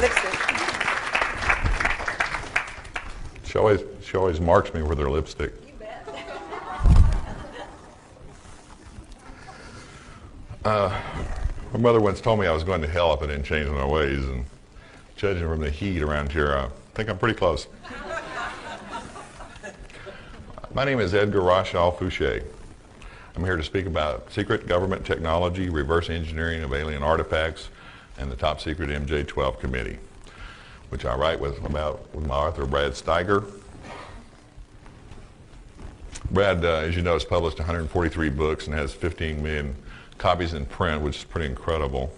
Lipstick. She always marks me with her lipstick. You bet. My mother once told me I was going to hell if I didn't change my ways, and judging from the heat around here, I think I'm pretty close. My name is Edgar Fouche. I'm here to speak about secret government technology, reverse engineering of alien artifacts, and the top secret MJ-12 committee, which I write with my author, Brad Steiger. Brad, as you know, has published 143 books and has 15 million copies in print, which is pretty incredible.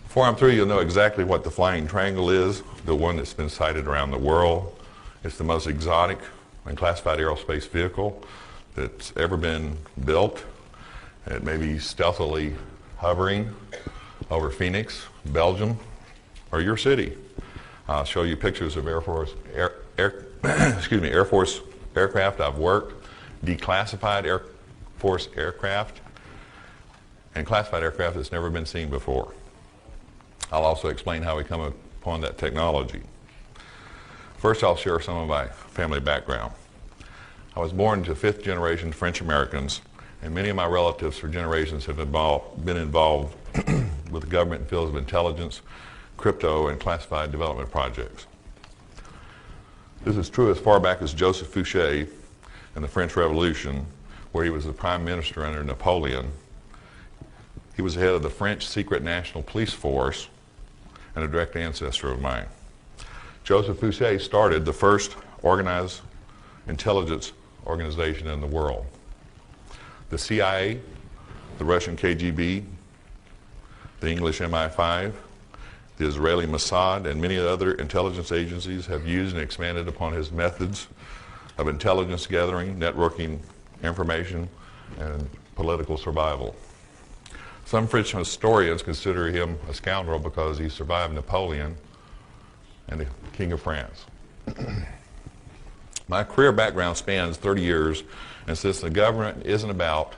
Before I'm through, you'll know exactly what the Flying Triangle is, the one that's been sighted around the world. It's the most exotic and classified aerospace vehicle that's ever been built. It may be stealthily hovering over Phoenix, Belgium, or your city. I'll show you pictures of Air Force aircraft I've worked, declassified Air Force aircraft, and classified aircraft that's never been seen before. I'll also explain how we come upon that technology. First, I'll share some of my family background. I was born to fifth-generation French Americans, and many of my relatives for generations have been involved with the government in fields of intelligence, crypto, and classified development projects. This is true as far back as Joseph Fouche in the French Revolution, where he was the prime minister under Napoleon. He was the head of the French secret national police force and a direct ancestor of mine. Joseph Fouche started the first organized intelligence organization in the world. The CIA, the Russian KGB, the English MI5, the Israeli Mossad, and many other intelligence agencies have used and expanded upon his methods of intelligence gathering, networking information, and political survival. Some French historians consider him a scoundrel because he survived Napoleon and the King of France. My career background spans 30 years, and since the government isn't about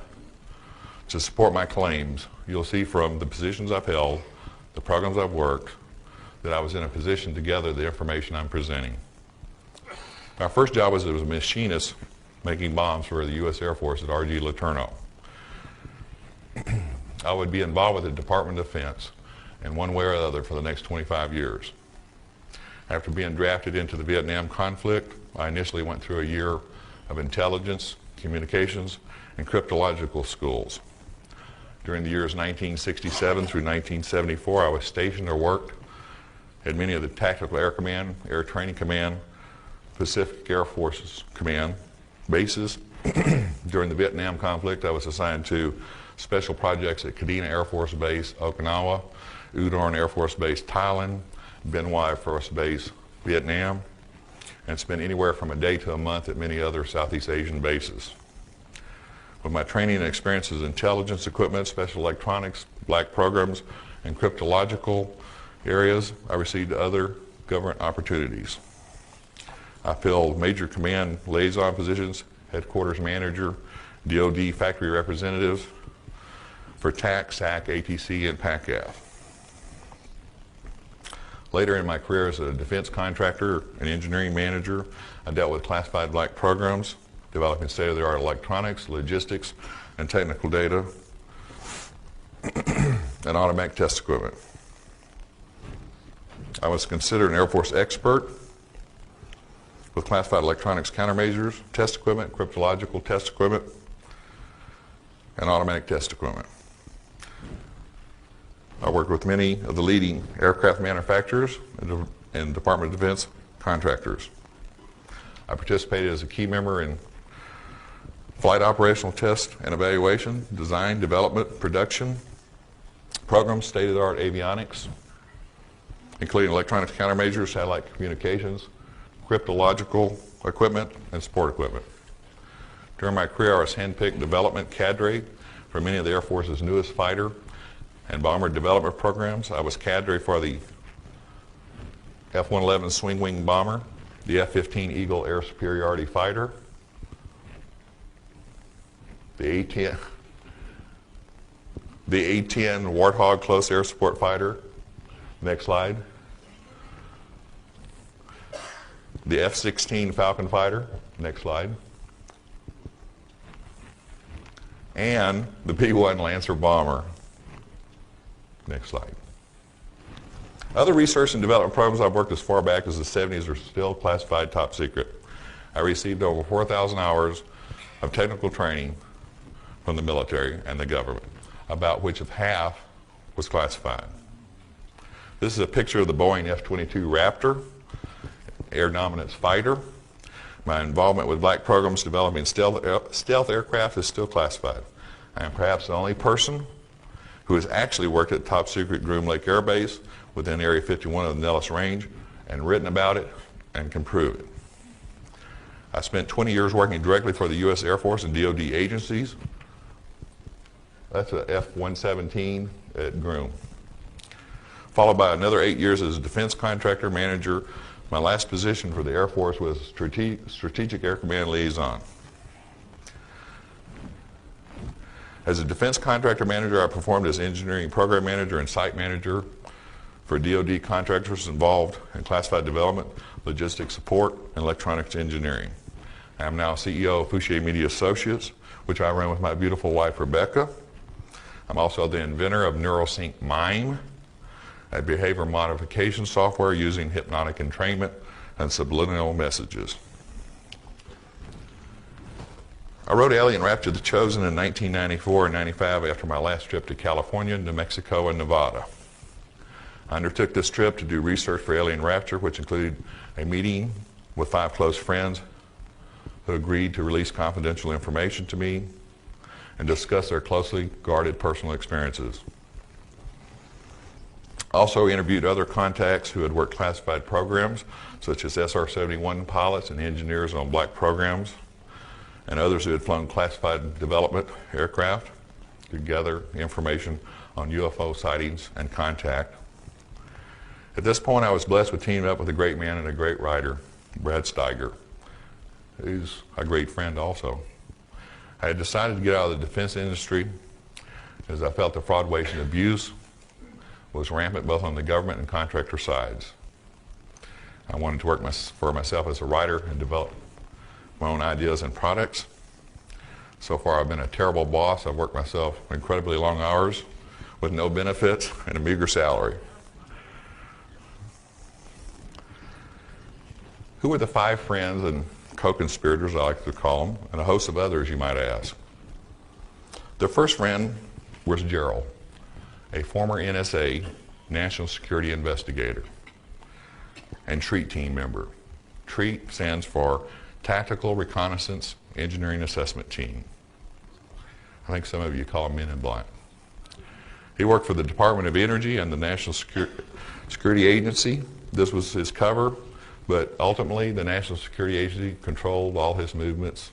to support my claims, you'll see from the positions I've held, the programs I've worked, that I was in a position to gather the information I'm presenting. My first job was as a machinist making bombs for the U.S. Air Force at R.G. Letourneau. I would be involved with the Department of Defense in one way or other for the next 25 years. After being drafted into the Vietnam conflict, I initially went through a year of intelligence, communications, and cryptological schools. During the years 1967 through 1974, I was stationed or worked at many of the Tactical Air Command, Air Training Command, Pacific Air Forces Command bases. During the Vietnam conflict, I was assigned to special projects at Kadena Air Force Base, Okinawa, Udon Air Force Base, Thailand, Ben Hoa Air Force Base, Vietnam, and spent anywhere from a day to a month at many other Southeast Asian bases. With my training and experiences in intelligence equipment, special electronics, black programs, and cryptological areas, I received other government opportunities. I filled major command liaison positions, headquarters manager, DOD factory representative for TAC, SAC, ATC, and PACAF. Later in my career as a defense contractor and engineering manager, I dealt with classified black programs, developing state-of-the-art electronics, logistics, and technical data, and automatic test equipment. I was considered an Air Force expert with classified electronics countermeasures, test equipment, cryptological test equipment, and automatic test equipment. I worked with many of the leading aircraft manufacturers and Department of Defense contractors. I participated as a key member in flight operational test and evaluation, design, development, production, programs, state-of-the-art avionics, including electronics countermeasures, satellite communications, cryptological equipment, and support equipment. During my career, I was handpicked development cadre for many of the Air Force's newest fighter and bomber development programs. I was cadre for the F-111 Swing Wing bomber, the F-15 Eagle Air Superiority Fighter, the A-10 Warthog Close Air Support Fighter. Next slide. the F-16 Falcon fighter, next slide, and the B-1 Lancer bomber. Next slide. Other research and development programs I've worked as far back as the 70s are still classified top secret. I received over 4,000 hours of technical training from the military and the government, about which of half was classified. This is a picture of the Boeing F-22 Raptor, air dominance fighter. My involvement with black programs developing stealth aircraft is still classified. I am perhaps the only person who has actually worked at top secret Groom Lake Air Base within Area 51 of the Nellis Range and written about it and can prove it. I spent 20 years working directly for the U.S. Air Force and DoD agencies. That's a F-117 at Groom. Followed by another 8 years as a defense contractor manager. My last position for the Air Force was Strategic Air Command Liaison. As a defense contractor manager, I performed as engineering program manager and site manager for DoD contractors involved in classified development, logistics support, and electronics engineering. I am now CEO of Fouche Media Associates, which I run with my beautiful wife, Rebecca. I'm also the inventor of NeuroSync Mime, a behavior modification software using hypnotic entrainment and subliminal messages. I wrote Alien Rapture: The Chosen in 1994 and 95 after my last trip to California, New Mexico, and Nevada. I undertook this trip to do research for Alien Rapture, which included a meeting with 5 close friends who agreed to release confidential information to me and discuss their closely guarded personal experiences. Also interviewed other contacts who had worked classified programs, such as SR-71 pilots and engineers on black programs, and others who had flown classified development aircraft to gather information on UFO sightings and contact. At this point, I was blessed with teaming up with a great man and a great writer, Brad Steiger, who's a great friend also. I had decided to get out of the defense industry as I felt the fraud, waste, and abuse was rampant both on the government and contractor sides. I wanted to work for myself as a writer and develop my own ideas and products. So far, I've been a terrible boss. I've worked myself incredibly long hours with no benefits and a meager salary. Who were the 5 friends and co-conspirators, I like to call them, and a host of others, you might ask? The first friend was Gerald, a former NSA National Security Investigator and TREAT team member. TREAT stands for Tactical Reconnaissance Engineering Assessment Team. I think some of you call them Men in Black. He worked for the Department of Energy and the National Security Agency. This was his cover, but ultimately the National Security Agency controlled all his movements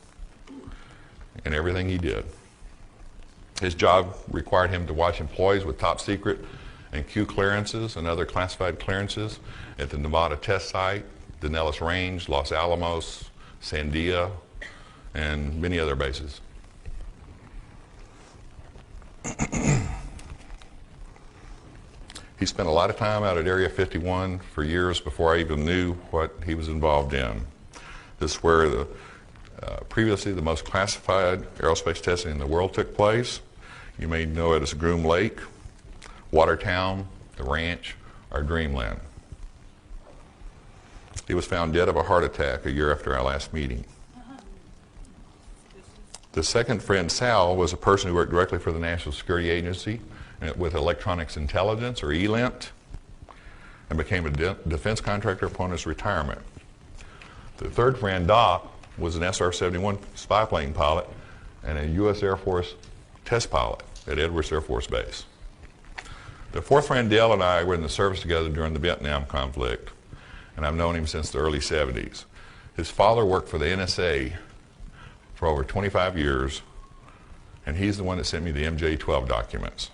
and everything he did. His job required him to watch employees with top secret and Q clearances and other classified clearances at the Nevada test site, the Nellis Range, Los Alamos, Sandia, and many other bases. He spent a lot of time out at Area 51 for years before I even knew what he was involved in. This is where previously the most classified aerospace testing in the world took place. You may know it as Groom Lake, Watertown, the Ranch, or Dreamland. He was found dead of a heart attack a year after our last meeting. The second friend, Sal, was a person who worked directly for the National Security Agency with electronics intelligence, or ELINT, and became a defense contractor upon his retirement. The third friend, Doc, was an SR-71 spy plane pilot and a U.S. Air Force test pilot at Edwards Air Force Base. The fourth friend, Dale, and I were in the service together during the Vietnam conflict, and I've known him since the early 70s. His father worked for the NSA for over 25 years, and he's the one that sent me the MJ-12 documents.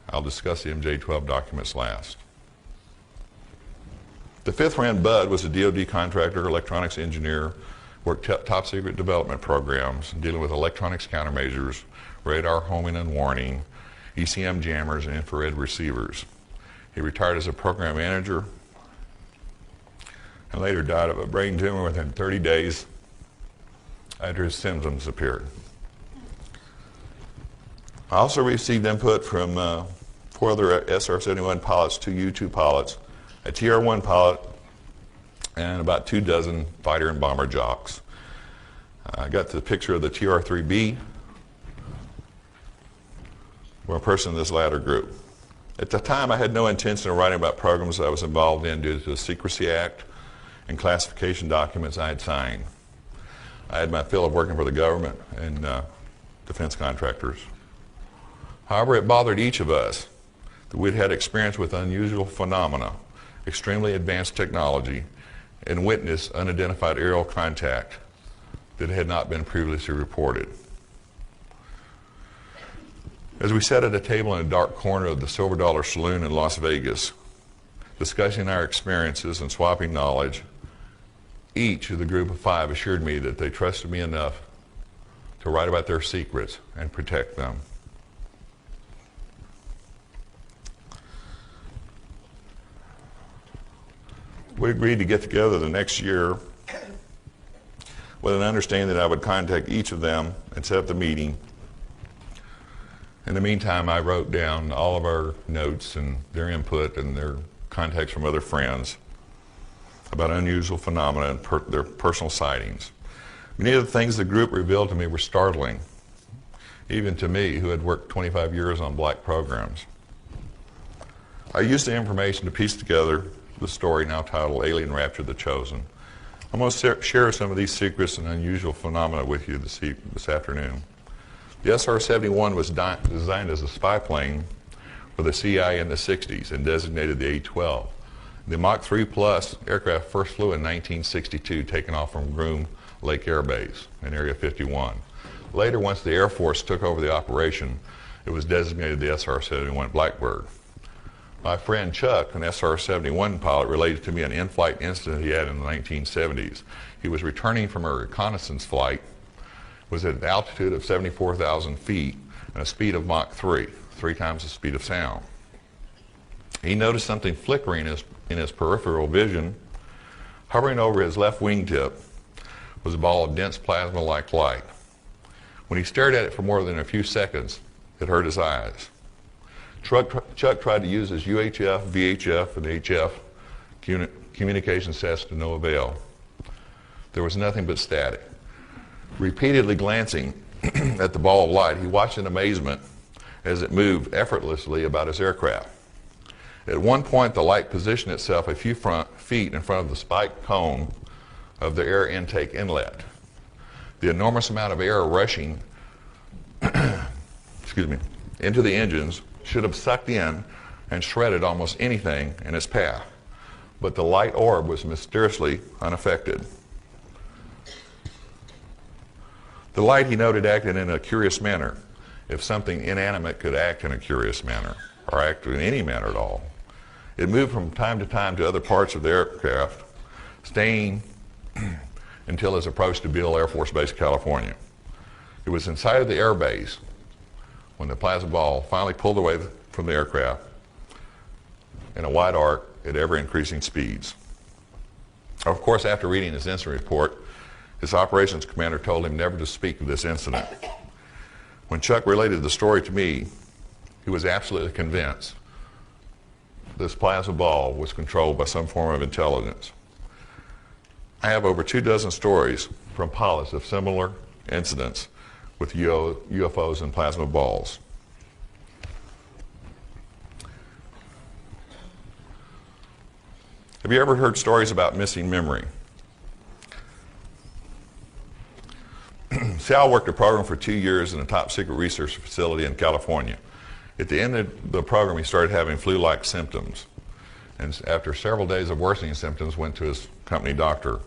I'll discuss the MJ-12 documents last. The fifth friend, Bud, was a DoD contractor, electronics engineer, worked top secret development programs dealing with electronics countermeasures, radar homing and warning, ECM jammers, and infrared receivers. He retired as a program manager and later died of a brain tumor within 30 days after his symptoms appeared. I also received input from 4 other SR-71 pilots, 2 U-2 pilots, a TR-1 pilot, and about 2 dozen fighter and bomber jocks. I got the picture of the TR3B from a person in this latter group. At the time, I had no intention of writing about programs I was involved in due to the Secrecy Act and classification documents I had signed. I had my fill of working for the government and defense contractors. However, it bothered each of us that we'd had experience with unusual phenomena, extremely advanced technology, and witnessed unidentified aerial contact that had not been previously reported. As we sat at a table in a dark corner of the Silver Dollar Saloon in Las Vegas, discussing our experiences and swapping knowledge, each of the group of 5 assured me that they trusted me enough to write about their secrets and protect them. We agreed to get together the next year with an understanding that I would contact each of them and set up the meeting. In the meantime, I wrote down all of our notes and their input and their contacts from other friends about unusual phenomena and their personal sightings. Many of the things the group revealed to me were startling, even to me, who had worked 25 years on black programs. I used the information to piece together the story now titled Alien Rapture: The Chosen. I'm going to share some of these secrets and unusual phenomena with you this afternoon. The SR-71 was designed as a spy plane for the CIA in the 60s and designated the A-12. The Mach 3 Plus aircraft first flew in 1962, taken off from Groom Lake Air Base in Area 51. Later, once the Air Force took over the operation, it was designated the SR-71 Blackbird. My friend Chuck, an SR-71 pilot, related to me an in-flight incident he had in the 1970s. He was returning from a reconnaissance flight, was at an altitude of 74,000 feet and a speed of Mach 3, 3 times the speed of sound. He noticed something flickering in his peripheral vision. Hovering over his left wingtip was a ball of dense plasma-like light. When he stared at it for more than a few seconds, it hurt his eyes. Chuck tried to use his UHF, VHF, and HF communication sets to no avail. There was nothing but static. Repeatedly glancing at the ball of light, he watched in amazement as it moved effortlessly about his aircraft. At one point, the light positioned itself a few feet in front of the spiked cone of the air intake inlet. The enormous amount of air rushing into the engines should have sucked in and shredded almost anything in its path, but the light orb was mysteriously unaffected. The light, he noted, acted in a curious manner, if something inanimate could act in a curious manner, or act in any manner at all. It moved from time to time to other parts of the aircraft, staying until its approach to Beale Air Force Base, California. It was inside of the air base when the plasma ball finally pulled away from the aircraft in a wide arc at ever-increasing speeds. Of course, after reading his incident report, his operations commander told him never to speak of this incident. When Chuck related the story to me, he was absolutely convinced this plasma ball was controlled by some form of intelligence. I have over 2 dozen stories from pilots of similar incidents with UFOs and plasma balls. Have you ever heard stories about missing memory? Sal worked a program for 2 years in a top secret research facility in California. At the end of the program, he started having flu-like symptoms. And after several days of worsening symptoms, went to his company doctor.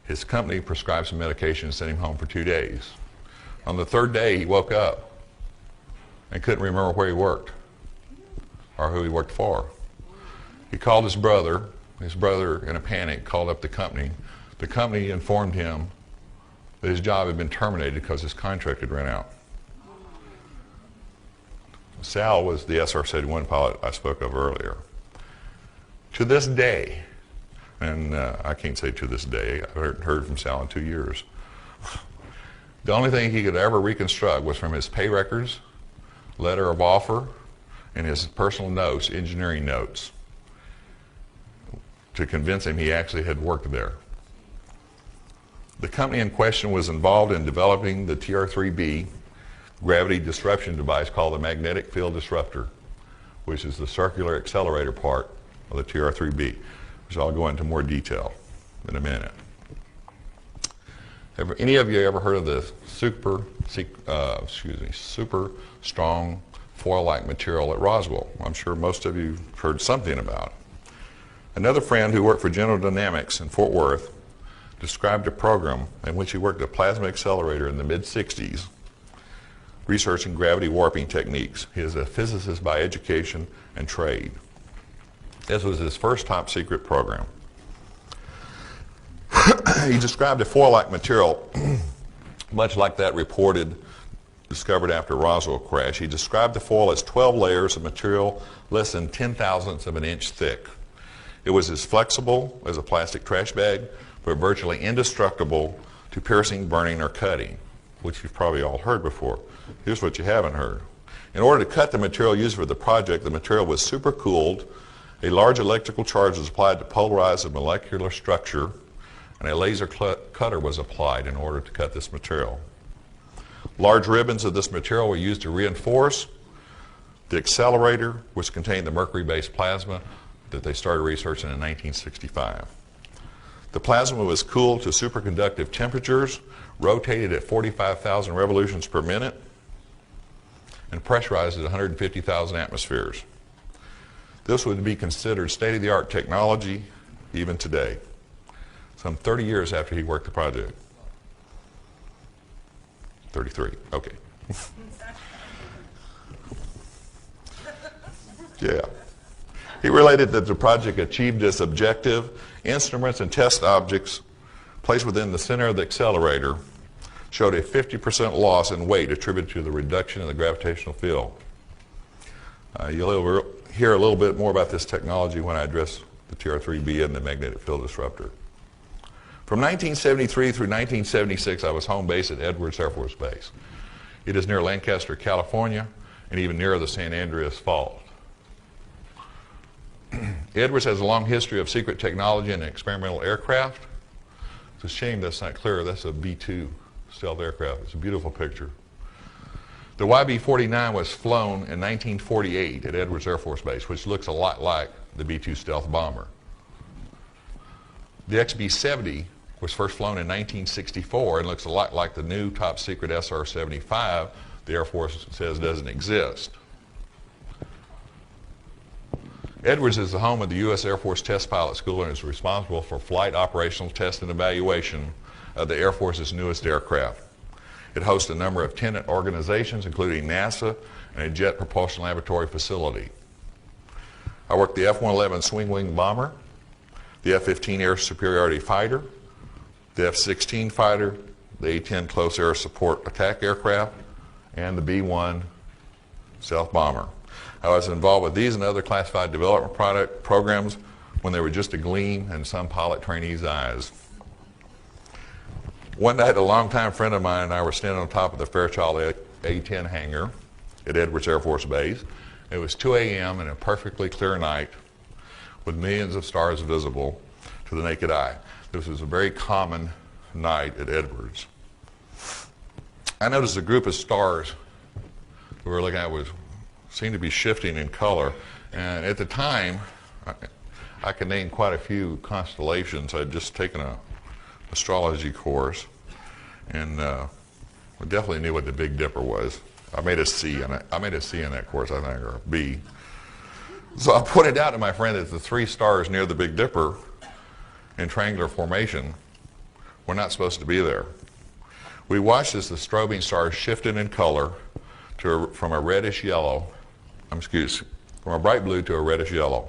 His company prescribed some medication and sent him home for 2 days. On the 3rd day, he woke up and couldn't remember where he worked or who he worked for. He called his brother. His brother, in a panic, called up the company. The company informed him that his job had been terminated because his contract had run out. Sal was the SR-71 pilot I spoke of earlier. To this day, And I can't say to this day. I haven't heard from Sal in 2 years. The only thing he could ever reconstruct was from his pay records, letter of offer, and his personal notes, engineering notes, to convince him he actually had worked there. The company in question was involved in developing the TR3B gravity disruption device called the magnetic field disruptor, which is the circular accelerator part of the TR3B, which I'll go into more detail in a minute. Have any of you ever heard of the super strong foil-like material at Roswell? I'm sure most of you heard something about it. Another friend who worked for General Dynamics in Fort Worth described a program in which he worked a plasma accelerator in the mid-60s, researching gravity warping techniques. He is a physicist by education and trade. This was his first top secret program. He described a foil-like material much like that discovered after Roswell crash. He described the foil as 12 layers of material less than 10,000ths of an inch thick. It was as flexible as a plastic trash bag, but virtually indestructible to piercing, burning, or cutting, which you've probably all heard before. Here's what you haven't heard. In order to cut the material used for the project, the material was supercooled, a large electrical charge was applied to polarize the molecular structure, and a laser cutter was applied in order to cut this material. Large ribbons of this material were used to reinforce the accelerator, which contained the mercury-based plasma that they started researching in 1965. The plasma was cooled to superconductive temperatures, rotated at 45,000 revolutions per minute, and pressurized at 150,000 atmospheres. This would be considered state-of-the-art technology even today, some 30 years after he worked the project. 33, okay. Yeah. He related that the project achieved its objective. Instruments and test objects placed within the center of the accelerator showed a 50% loss in weight attributed to the reduction in the gravitational field. You'll hear a little bit more about this technology when I address the TR3B and the magnetic field disruptor. From 1973 through 1976, I was home base at Edwards Air Force Base. It is near Lancaster, California, and even nearer the San Andreas Fault. Edwards has a long history of secret technology and experimental aircraft. It's a shame that's not clear. That's a B-2 stealth aircraft. It's a beautiful picture. The YB-49 was flown in 1948 at Edwards Air Force Base, which looks a lot like the B-2 stealth bomber. The XB-70 was first flown in 1964 and looks a lot like the new top secret SR-75 the Air Force says doesn't exist. Edwards is the home of the U.S. Air Force Test Pilot School and is responsible for flight operational test and evaluation of the Air Force's newest aircraft. It hosts a number of tenant organizations, including NASA and a jet propulsion laboratory facility. I worked the F-111 Swing Wing Bomber, the F-15 Air Superiority Fighter, the F-16 Fighter, the A-10 Close Air Support Attack Aircraft, and the B-1 Stealth Bomber. I was involved with these and other classified development programs when they were just a gleam in some pilot trainees' eyes. One night, a longtime friend of mine and I were standing on top of the Fairchild A-10 hangar at Edwards Air Force Base. It was 2 a.m. and a perfectly clear night with millions of stars visible to the naked eye. This was a very common night at Edwards. I noticed a group of stars we were looking at seemed to be shifting in color. And at the time, I could name quite a few constellations. I'd just taken an astrology course, and I definitely knew what the Big Dipper was. I made a C in it. I made a C in that course, I think, or a B. So I pointed out to my friend that the 3 stars near the Big Dipper in triangular formation were not supposed to be there. We watched as the strobing stars shifted in color from a reddish yellow, from a bright blue to a reddish yellow.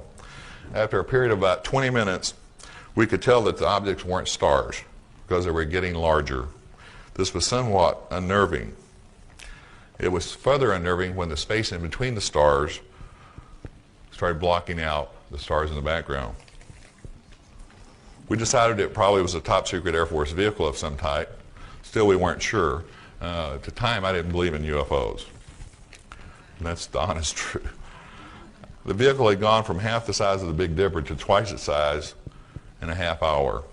After a period of about 20 minutes, we could tell that the objects weren't stars because they were getting larger. This was somewhat unnerving. It was further unnerving when the space in between the stars started blocking out the stars in the background. We decided it probably was a top secret Air Force vehicle of some type. Still, we weren't sure. At the time, I didn't believe in UFOs. And that's the honest truth. The vehicle had gone from half the size of the Big Dipper to twice its size in a half hour.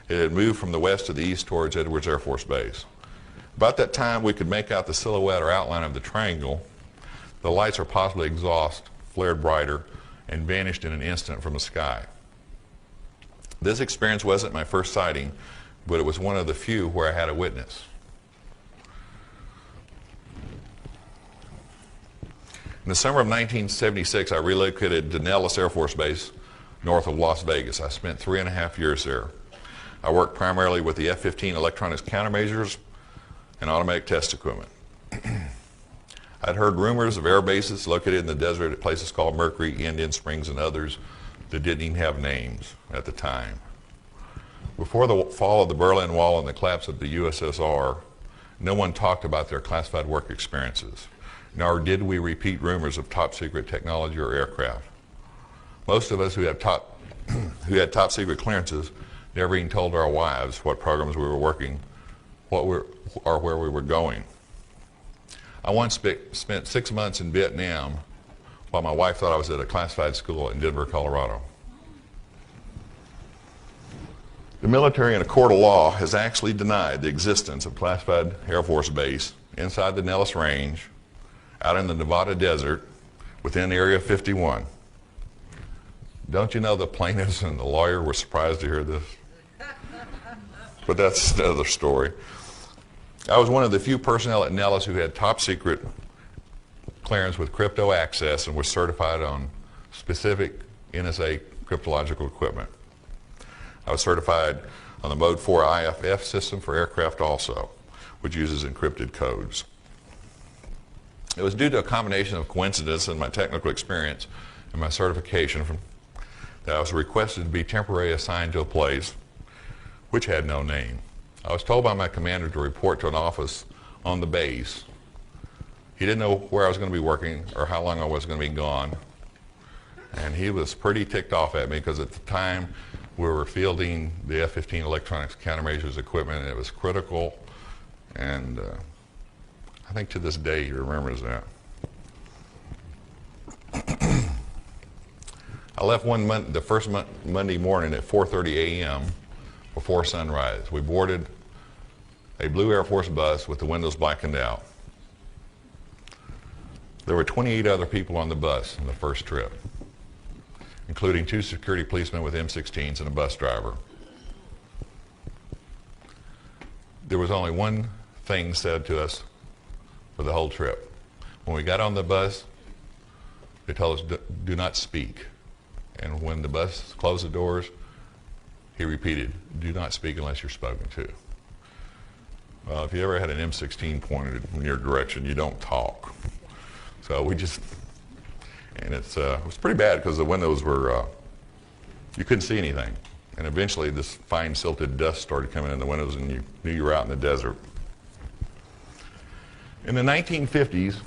It had moved from the west to the east towards Edwards Air Force Base. About that time, we could make out the silhouette or outline of the triangle. The lights, or possibly exhaust, flared brighter and vanished in an instant from the sky. This experience wasn't my first sighting, but it was one of the few where I had a witness. In the summer of 1976, I relocated to Nellis Air Force Base, north of Las Vegas. I spent 3.5 years there. I worked primarily with the F-15 electronics countermeasures and automatic test equipment. I'd heard rumors of air bases located in the desert at places called Mercury, Indian Springs, and others that didn't even have names at the time. Before the fall of the Berlin Wall and the collapse of the USSR, no one talked about their classified work experiences, nor did we repeat rumors of top secret technology or aircraft. Most of us who had top secret clearances never even told our wives what programs we were working, or where we were going. I once spent 6 months in Vietnam while my wife thought I was at a classified school in Denver, Colorado. The military, in a court of law, has actually denied the existence of classified Air Force Base inside the Nellis Range, out in the Nevada desert, within Area 51. Don't you know the plaintiffs and the lawyer were surprised to hear this? But that's another story. I was one of the few personnel at Nellis who had top secret clearance with crypto access and was certified on specific NSA cryptological equipment. I was certified on the Mode 4 IFF system for aircraft also, which uses encrypted codes. It was due to a combination of coincidence and my technical experience and my certification that I was requested to be temporarily assigned to a place which had no name. I was told by my commander to report to an office on the base. He didn't know where I was going to be working or how long I was going to be gone. And he was pretty ticked off at me because at the time we were fielding the F-15 electronics countermeasures equipment, and it was critical. And I think to this day he remembers that. I left the first Monday morning at 4:30 a.m. before sunrise. We boarded a blue Air Force bus with the windows blackened out. There were 28 other people on the bus on the first trip, including 2 security policemen with M16s and a bus driver. There was only one thing said to us for the whole trip. When we got on the bus, they told us, do not speak. And when the bus closed the doors, he repeated, do not speak unless you're spoken to. Well, if you ever had an M16 pointed in your direction, you don't talk. So we just, and it was pretty bad because the windows were, you couldn't see anything. And eventually this fine silted dust started coming in the windows and you knew you were out in the desert. In the 1950s,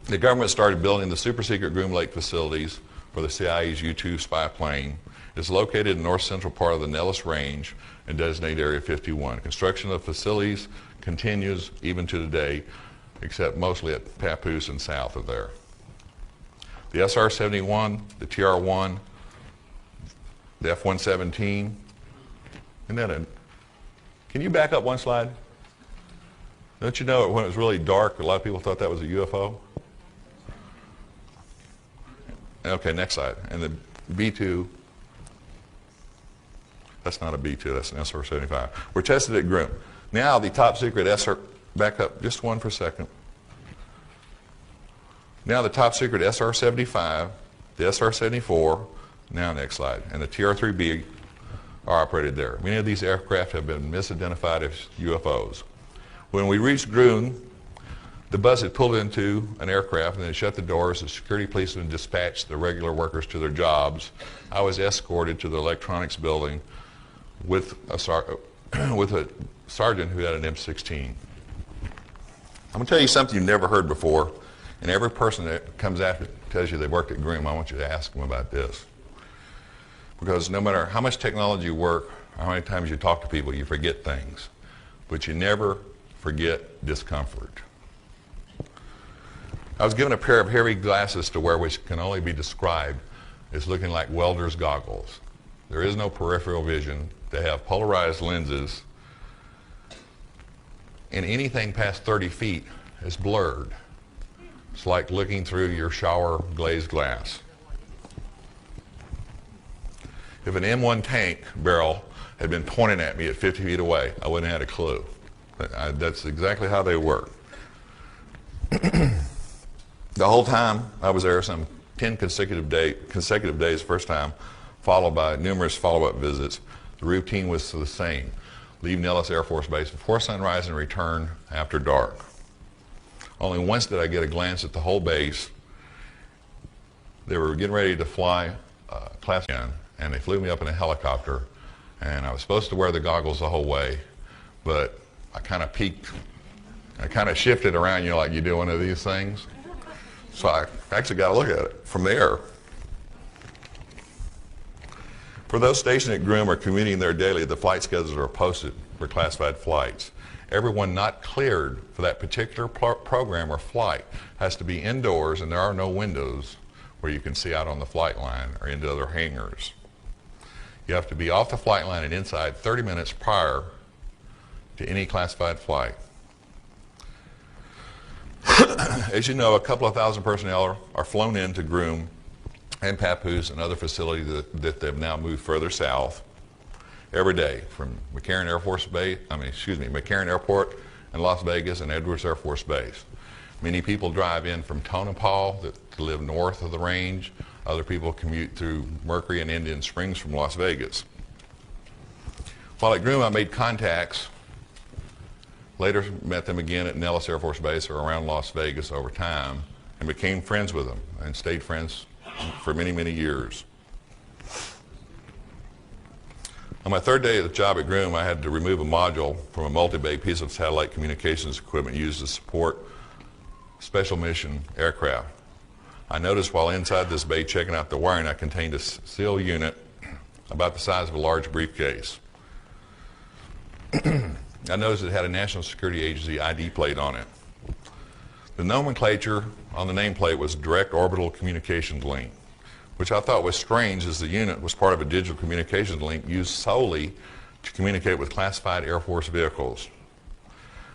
the government started building the super secret Groom Lake facilities for the CIA's U-2 spy plane. It's located in the north central part of the Nellis Range and designated Area 51. Construction of facilities continues even to today, except mostly at Papoose and south of there. The SR-71, the TR-1, the F-117, and then can you back up one slide? Don't you know when it was really dark, a lot of people thought that was a UFO? Okay, next slide. And the B-2, that's not a B-2, that's an SR-75. We're tested at Groom. Now the top secret SR, back up just one for a second. Now the top secret SR-75, the SR-74, now next slide, and the TR3B are operated there. Many of these aircraft have been misidentified as UFOs. When we reached Groom, the bus had pulled into an aircraft and then shut the doors. The security policemen dispatched the regular workers to their jobs. I was escorted to the electronics building with a sergeant who had an M16. I'm going to tell you something you've never heard before, and every person that comes after tells you they worked at Groom, I want you to ask them about this. Because no matter how much technology you work, or how many times you talk to people, you forget things. But you never forget discomfort. I was given a pair of heavy glasses to wear which can only be described as looking like welder's goggles. There is no peripheral vision. They have polarized lenses, and anything past 30 feet is blurred. It's like looking through your shower glazed glass. If an M1 tank barrel had been pointing at me at 50 feet away, I wouldn't have had a clue. That's exactly how they work. The whole time I was there, some 10 consecutive days first time, followed by numerous follow-up visits. The routine was the same. Leave Nellis Air Force Base before sunrise and return after dark. Only once did I get a glance at the whole base. They were getting ready to fly class in, and they flew me up in a helicopter, and I was supposed to wear the goggles the whole way, but I kind of peeked. I kind of shifted around, like you do one of these things. So I actually got to look at it from the air. For those stationed at Groom or commuting there daily, the flight schedules are posted for classified flights. Everyone not cleared for that particular program or flight has to be indoors, and there are no windows where you can see out on the flight line or into other hangars. You have to be off the flight line and inside 30 minutes prior to any classified flight. As you know, a couple of thousand personnel are flown into Groom and Papoose and other facilities that they've now moved further south every day from McCarran Airport and Las Vegas and Edwards Air Force Base. Many people drive in from Tonopah to live north of the range. Other people commute through Mercury and Indian Springs from Las Vegas. While at Groom, I made contacts. Later met them again at Nellis Air Force Base or around Las Vegas over time and became friends with them and stayed friends for many, many years. On my third day of the job at Groom, I had to remove a module from a multi-bay piece of satellite communications equipment used to support special mission aircraft. I noticed while inside this bay checking out the wiring, I contained a steel unit about the size of a large briefcase. I noticed it had a National Security Agency ID plate on it. The nomenclature on the nameplate was Direct Orbital Communications Link, which I thought was strange as the unit was part of a digital communications link used solely to communicate with classified Air Force vehicles.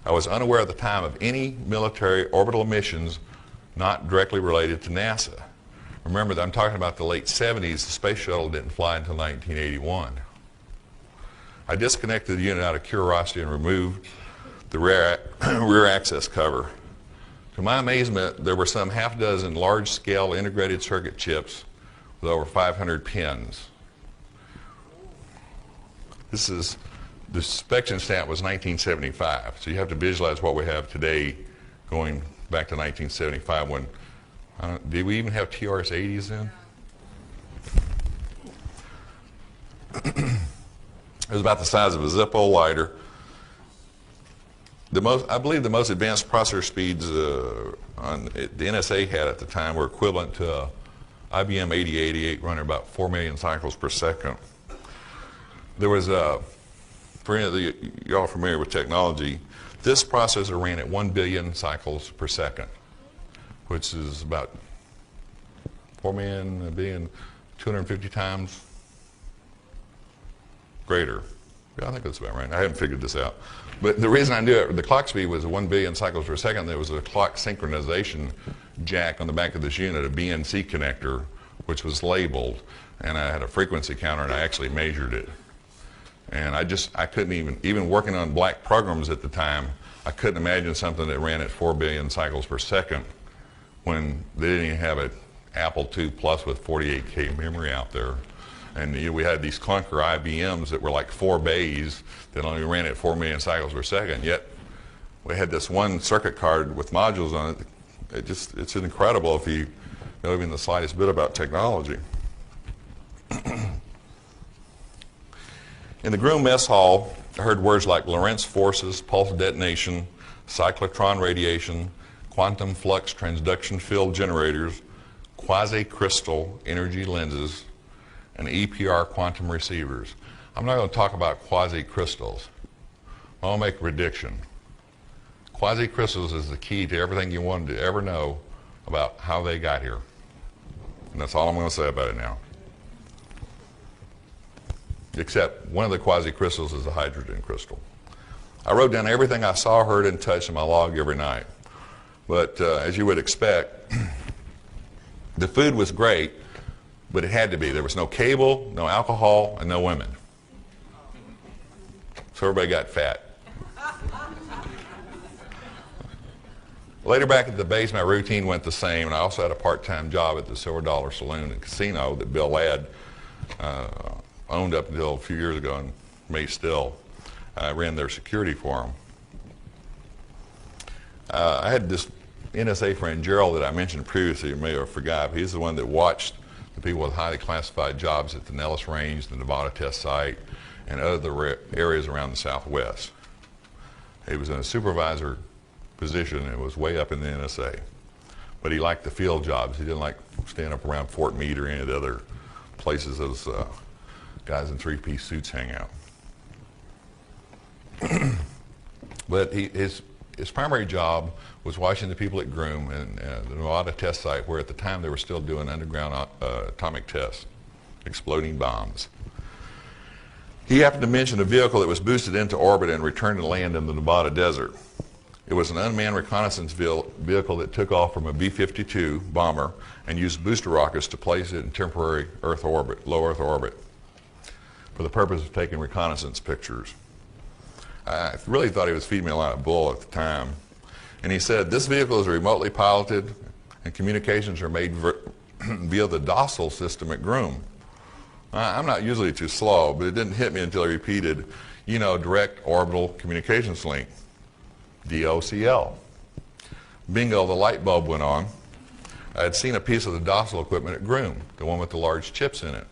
I was unaware at the time of any military orbital missions not directly related to NASA. Remember that I'm talking about the late 70s. The space shuttle didn't fly until 1981. I disconnected the unit out of curiosity and removed the rear access cover. To my amazement, there were some half dozen large-scale integrated circuit chips with over 500 pins. The inspection stamp was 1975, so you have to visualize what we have today going back to 1975 when, did we even have TRS-80s then? It was about the size of a Zippo lighter. I believe the most advanced processor speeds the NSA had at the time were equivalent to IBM 8088 running about 4 million cycles per second. There was for any of y'all familiar with technology, this processor ran at 1 billion cycles per second, which is about 4 million, a billion, 250 times greater. Yeah, I think that's about right. I haven't figured this out. But the reason I knew it, the clock speed was 1 billion cycles per second. There was a clock synchronization jack on the back of this unit, a BNC connector, which was labeled. And I had a frequency counter, and I actually measured it. And I couldn't even working on black programs at the time, I couldn't imagine something that ran at 4 billion cycles per second when they didn't even have an Apple II Plus with 48K memory out there. And we had these clunker IBMs that were like 4 bays that only ran at 4 million cycles per second. Yet we had this one circuit card with modules on it. It's incredible if you know even the slightest bit about technology. In the Groom mess hall, I heard words like Lorentz forces, pulse detonation, cyclotron radiation, quantum flux transduction field generators, quasi-crystal energy lenses, and EPR quantum receivers. I'm not going to talk about quasi-crystals. I'll make a prediction. Quasi-crystals is the key to everything you wanted to ever know about how they got here. And that's all I'm going to say about it now. Except one of the quasi-crystals is a hydrogen crystal. I wrote down everything I saw, heard, and touched in my log every night. But as you would expect, the food was great, but it had to be. There was no cable, no alcohol, and no women. So everybody got fat. Later back at the base, my routine went the same, and I also had a part-time job at the Silver Dollar Saloon and Casino that Bill Ladd owned up until a few years ago and may still. I ran their security for him. I had this NSA friend, Gerald, that I mentioned previously, you may have forgot, but he's the one that watched the people with highly classified jobs at the Nellis Range, the Nevada test site, and other areas around the Southwest. He was in a supervisor position and was way up in the NSA. But he liked the field jobs. He didn't like staying up around Fort Meade or any of the other places those guys in three-piece suits hang out. But his primary job was watching the people at Groom and the Nevada test site, where at the time they were still doing underground atomic tests, exploding bombs. He happened to mention a vehicle that was boosted into orbit and returned to land in the Nevada desert. It was an unmanned reconnaissance vehicle that took off from a B-52 bomber and used booster rockets to place it in temporary Earth orbit, low Earth orbit, for the purpose of taking reconnaissance pictures. I really thought he was feeding me a lot of bull at the time. And he said, this vehicle is remotely piloted and communications are made via the docile system at Groom. I'm not usually too slow, but it didn't hit me until he repeated, direct orbital communications link, DOCL. Bingo, the light bulb went on. I had seen a piece of the docile equipment at Groom, the one with the large chips in it.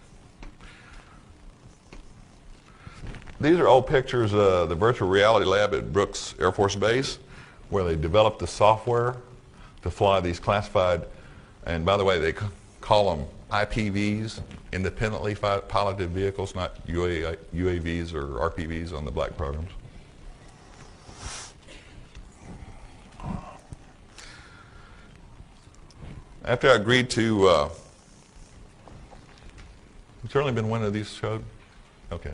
These are old pictures of the virtual reality lab at Brooks Air Force Base, where they developed the software to fly these classified, and by the way, they call them IPVs, independently piloted vehicles, not UAVs or RPVs on the black programs. After I agreed to, has there only been one of these showed? Okay.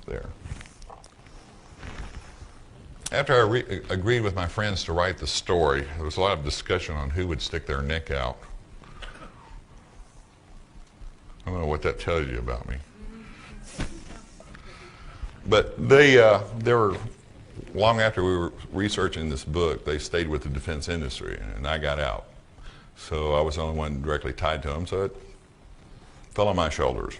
There. After I agreed with my friends to write the story, there was a lot of discussion on who would stick their neck out. I don't know what that tells you about me. But they were, long after we were researching this book, they stayed with the defense industry, and I got out. So I was the only one directly tied to them, so it fell on my shoulders.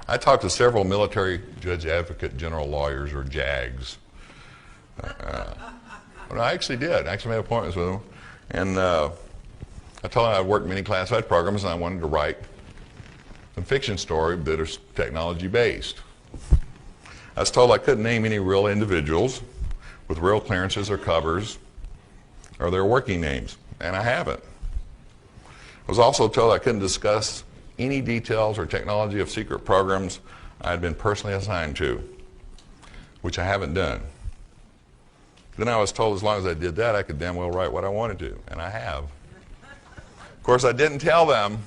I talked to several military judge advocate general lawyers, or JAGs. I actually did. I actually made appointments with them. And I told them I'd worked many classified programs and I wanted to write some fiction story that is technology-based. I was told I couldn't name any real individuals with real clearances or covers or their working names, and I haven't. I was also told I couldn't discuss any details or technology of secret programs I had been personally assigned to, which I haven't done. Then I was told as long as I did that, I could damn well write what I wanted to, and I have. Of course, I didn't tell them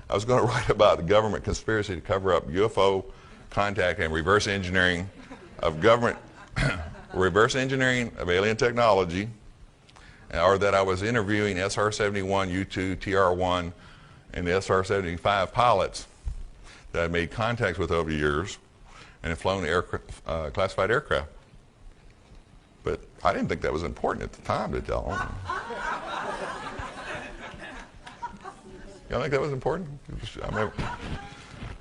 I was going to write about the government conspiracy to cover up UFO contact and reverse engineering of government, reverse engineering of alien technology, or that I was interviewing SR-71, U-2, TR-1, and the SR-75 pilots that I made contacts with over the years and had flown classified aircraft. But I didn't think that was important at the time to tell them. You don't think that was important?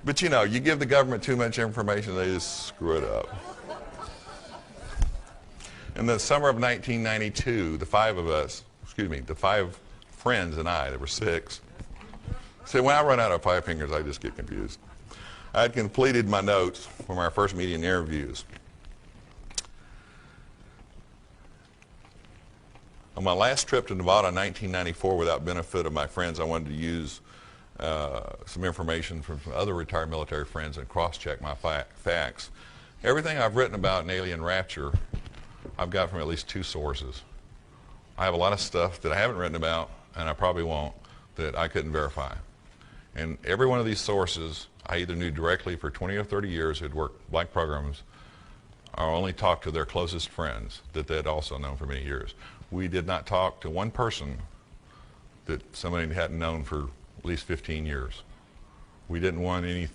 But you give the government too much information, they just screw it up. In the summer of 1992, the five friends and I, there were 6. See, when I run out of 5 fingers, I just get confused. I had completed my notes from our first meeting interviews. I On my last trip to Nevada in 1994, without benefit of my friends, I wanted to use some information from some other retired military friends and cross-check my facts. Everything I've written about in alien rapture, I've got from at least 2 sources. I have a lot of stuff that I haven't written about, and I probably won't, that I couldn't verify. And every one of these sources, I either knew directly for 20 or 30 years who'd worked blank programs, or only talked to their closest friends that they'd also known for many years. We did not talk to one person that somebody hadn't known for at least 15 years. We didn't want any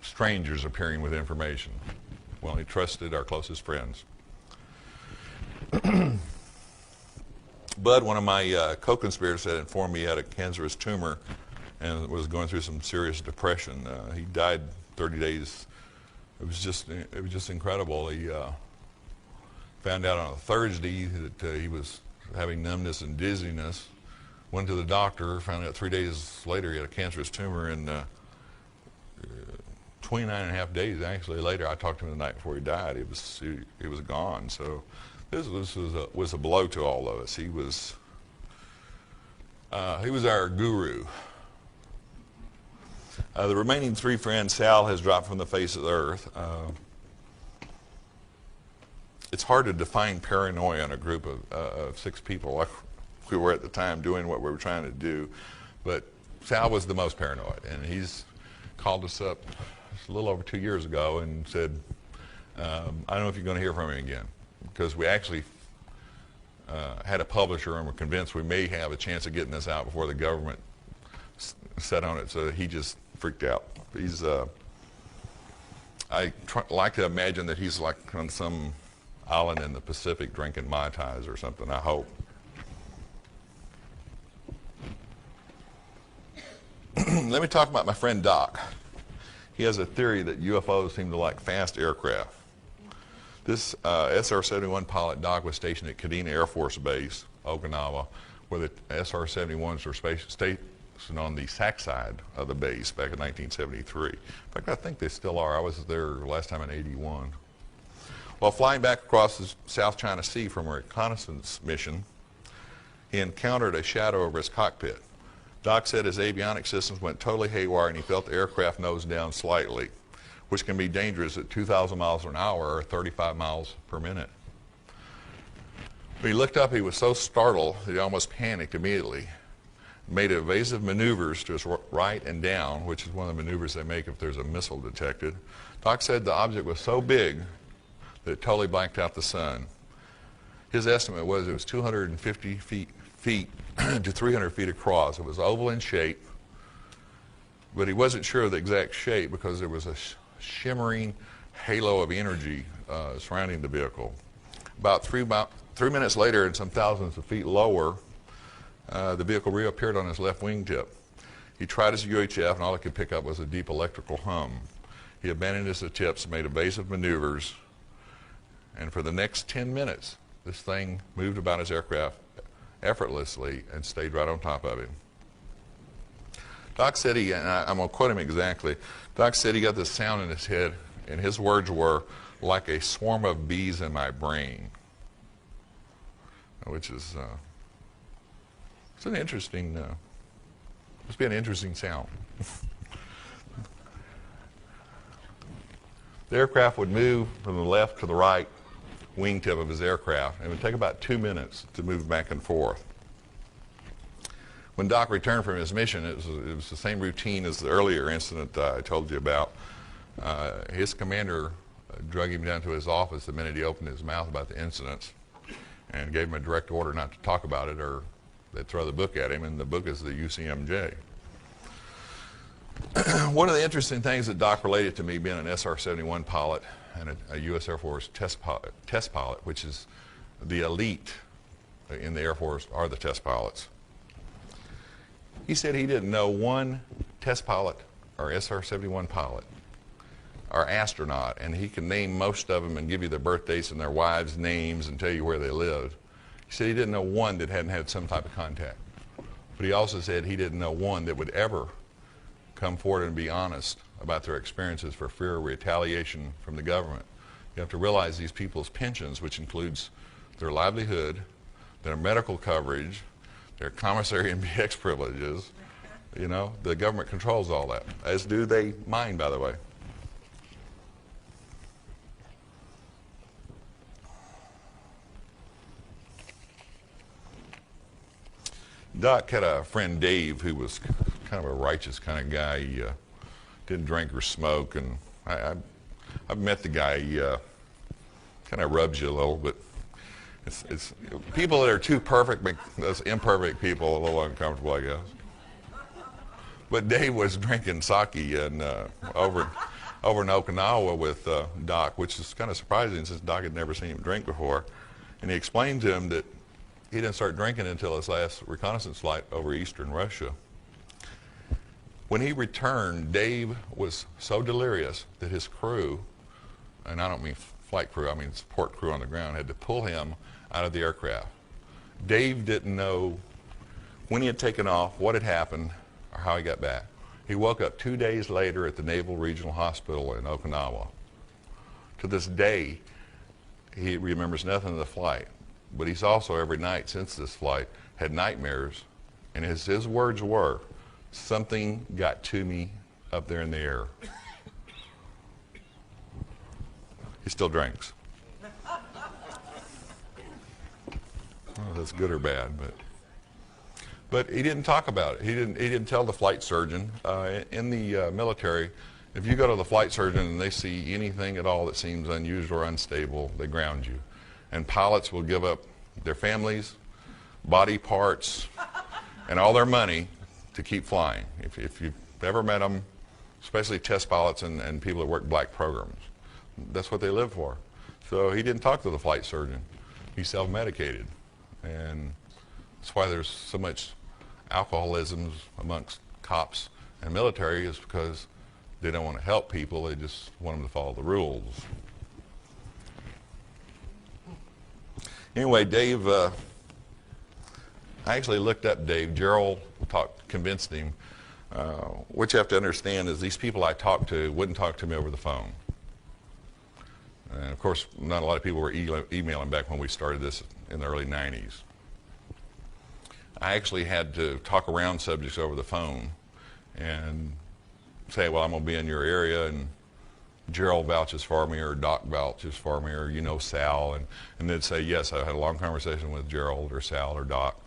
strangers appearing with information. We only trusted our closest friends. Bud, one of my co-conspirators, had informed me he had a cancerous tumor and was going through some serious depression. He died 30 days. It was just incredible. He found out on a Thursday that he was having numbness and dizziness. Went to the doctor, found out 3 days later he had a cancerous tumor, and 29 and a half days actually later, I talked to him the night before he died. He was gone. So this was a blow to all of us. He was our guru. The remaining 3 friends, Sal has dropped from the face of the earth. It's hard to define paranoia in a group of 6 people like we were at the time doing what we were trying to do. But Sal was the most paranoid, and he's called us up a little over 2 years ago and said, I don't know if you're going to hear from him again, because we actually had a publisher and were convinced we may have a chance of getting this out before the government set on it, so he just freaked out. I like to imagine that he's like on some island in the Pacific drinking Mai Tais or something, I hope. Let me talk about my friend Doc. He has a theory that UFOs seem to like fast aircraft. This SR-71 pilot, Doc, was stationed at Kadena Air Force Base, Okinawa, where the SR-71s were stationed on the SAC side of the base back in 1973. In fact, I think they still are. I was there last time in '81. While flying back across the South China Sea from a reconnaissance mission, he encountered a shadow over his cockpit. Doc said his avionics systems went totally haywire and he felt the aircraft nose down slightly, which can be dangerous at 2,000 miles an hour or 35 miles per minute. When he looked up, he was so startled that he almost panicked immediately. Made evasive maneuvers to his right and down, which is one of the maneuvers they make if there's a missile detected. Doc said the object was so big that it totally blanked out the sun. His estimate was it was 250 feet to 300 feet across. It was oval in shape, but he wasn't sure of the exact shape because there was a shimmering halo of energy surrounding the vehicle. About 3 minutes later, and some thousands of feet lower, the vehicle reappeared on his left wingtip. He tried his UHF, and all he could pick up was a deep electrical hum. He abandoned his attempts, made evasive maneuvers, and for the next 10 minutes, this thing moved about his aircraft effortlessly and stayed right on top of him. Doc said and I'm going to quote him exactly, Doc said he got this sound in his head, and his words were, like a swarm of bees in my brain, which is, it's an interesting, must be an interesting sound. The aircraft would move from the left to the right wingtip of his aircraft, and it would take about 2 minutes to move back and forth. When Doc returned from his mission, it was the same routine as the earlier incident I told you about. His commander drug him down to his office the minute he opened his mouth about the incidents and gave him a direct order not to talk about it or they'd throw the book at him, and the book is the UCMJ. One of the interesting things that Doc related to me, being an SR-71 pilot and a U.S. Air Force test pilot, which is the elite in the Air Force are the test pilots. He said he didn't know one test pilot or SR-71 pilot or astronaut, and he can name most of them and give you their birth dates and their wives' names and tell you where they lived. He said he didn't know one that hadn't had some type of contact. But he also said he didn't know one that would ever come forward and be honest about their experiences for fear of retaliation from the government. You have to realize these people's pensions, which includes their livelihood, their medical coverage, their commissary and BX privileges. You know, the government controls all that, as do they mine, by the way. Doc had a friend, Dave, who was kind of a righteous kind of guy. He didn't drink or smoke, and I've met the guy. He kind of rubs you a little, but it's people that are too perfect make those imperfect people a little uncomfortable, I guess. But Dave was drinking sake and over in Okinawa with Doc, which is kind of surprising since Doc had never seen him drink before. And he explained to him that he didn't start drinking until his last reconnaissance flight over eastern Russia. When he returned, Dave was so delirious that his crew, and I don't mean flight crew, I mean support crew on the ground, had to pull him out of the aircraft. Dave didn't know when he had taken off, what had happened, or how he got back. He woke up 2 days later at the Naval Regional Hospital in Okinawa. To this day, he remembers nothing of the flight, but he's also every night since this flight had nightmares, and his words were, "Something got to me up there in the air." He still drinks. Oh, that's good or bad, but he didn't talk about it. He didn't tell the flight surgeon. In the military, if you go to the flight surgeon and they see anything at all that seems unusual or unstable, they ground you. And pilots will give up their families, body parts, and all their money to keep flying. If you've ever met them, especially test pilots and people that work black programs, that's what they live for. So he didn't talk to the flight surgeon. He self-medicated. And that's why there's so much alcoholism amongst cops and military, is because they don't want to help people, they just want them to follow the rules. Anyway, Dave, I actually looked up Dave. Gerald convinced him. What you have to understand is these people I talked to wouldn't talk to me over the phone. And of course, not a lot of people were emailing back when we started this in the early 90s. I actually had to talk around subjects over the phone and say, well, I'm going to be in your area, and Gerald vouches for me, or Doc vouches for me, or you know Sal, and they'd say, yes, I had a long conversation with Gerald or Sal or Doc,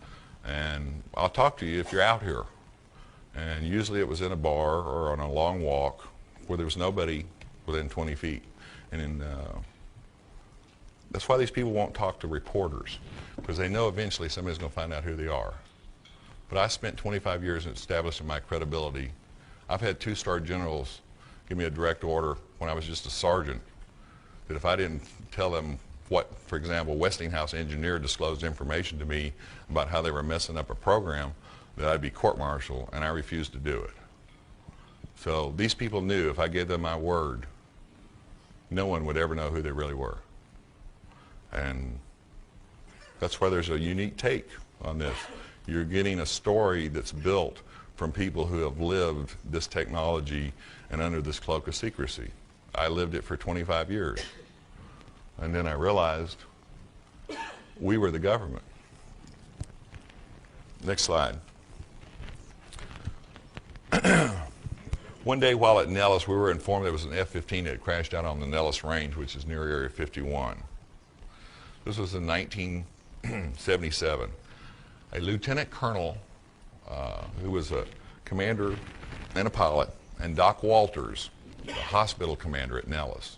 and I'll talk to you if you're out here. And usually it was in a bar or on a long walk where there was nobody within 20 feet. And that's why these people won't talk to reporters, because they know eventually somebody's going to find out who they are. But I spent 25 years in establishing my credibility. I've had 2-star generals give me a direct order when I was just a sergeant, that if I didn't tell them what, for example, Westinghouse engineer disclosed information to me about how they were messing up a program, that I'd be court-martialed, and I refused to do it. So these people knew if I gave them my word, no one would ever know who they really were. And that's why there's a unique take on this. You're getting a story that's built from people who have lived this technology and under this cloak of secrecy. I lived it for 25 years. And then I realized we were the government. Next slide. One day while at Nellis, we were informed there was an F-15 that had crashed out on the Nellis Range, which is near Area 51. This was in 1977. A lieutenant colonel, who was a commander and a pilot, and Doc Walters, the hospital commander at Nellis,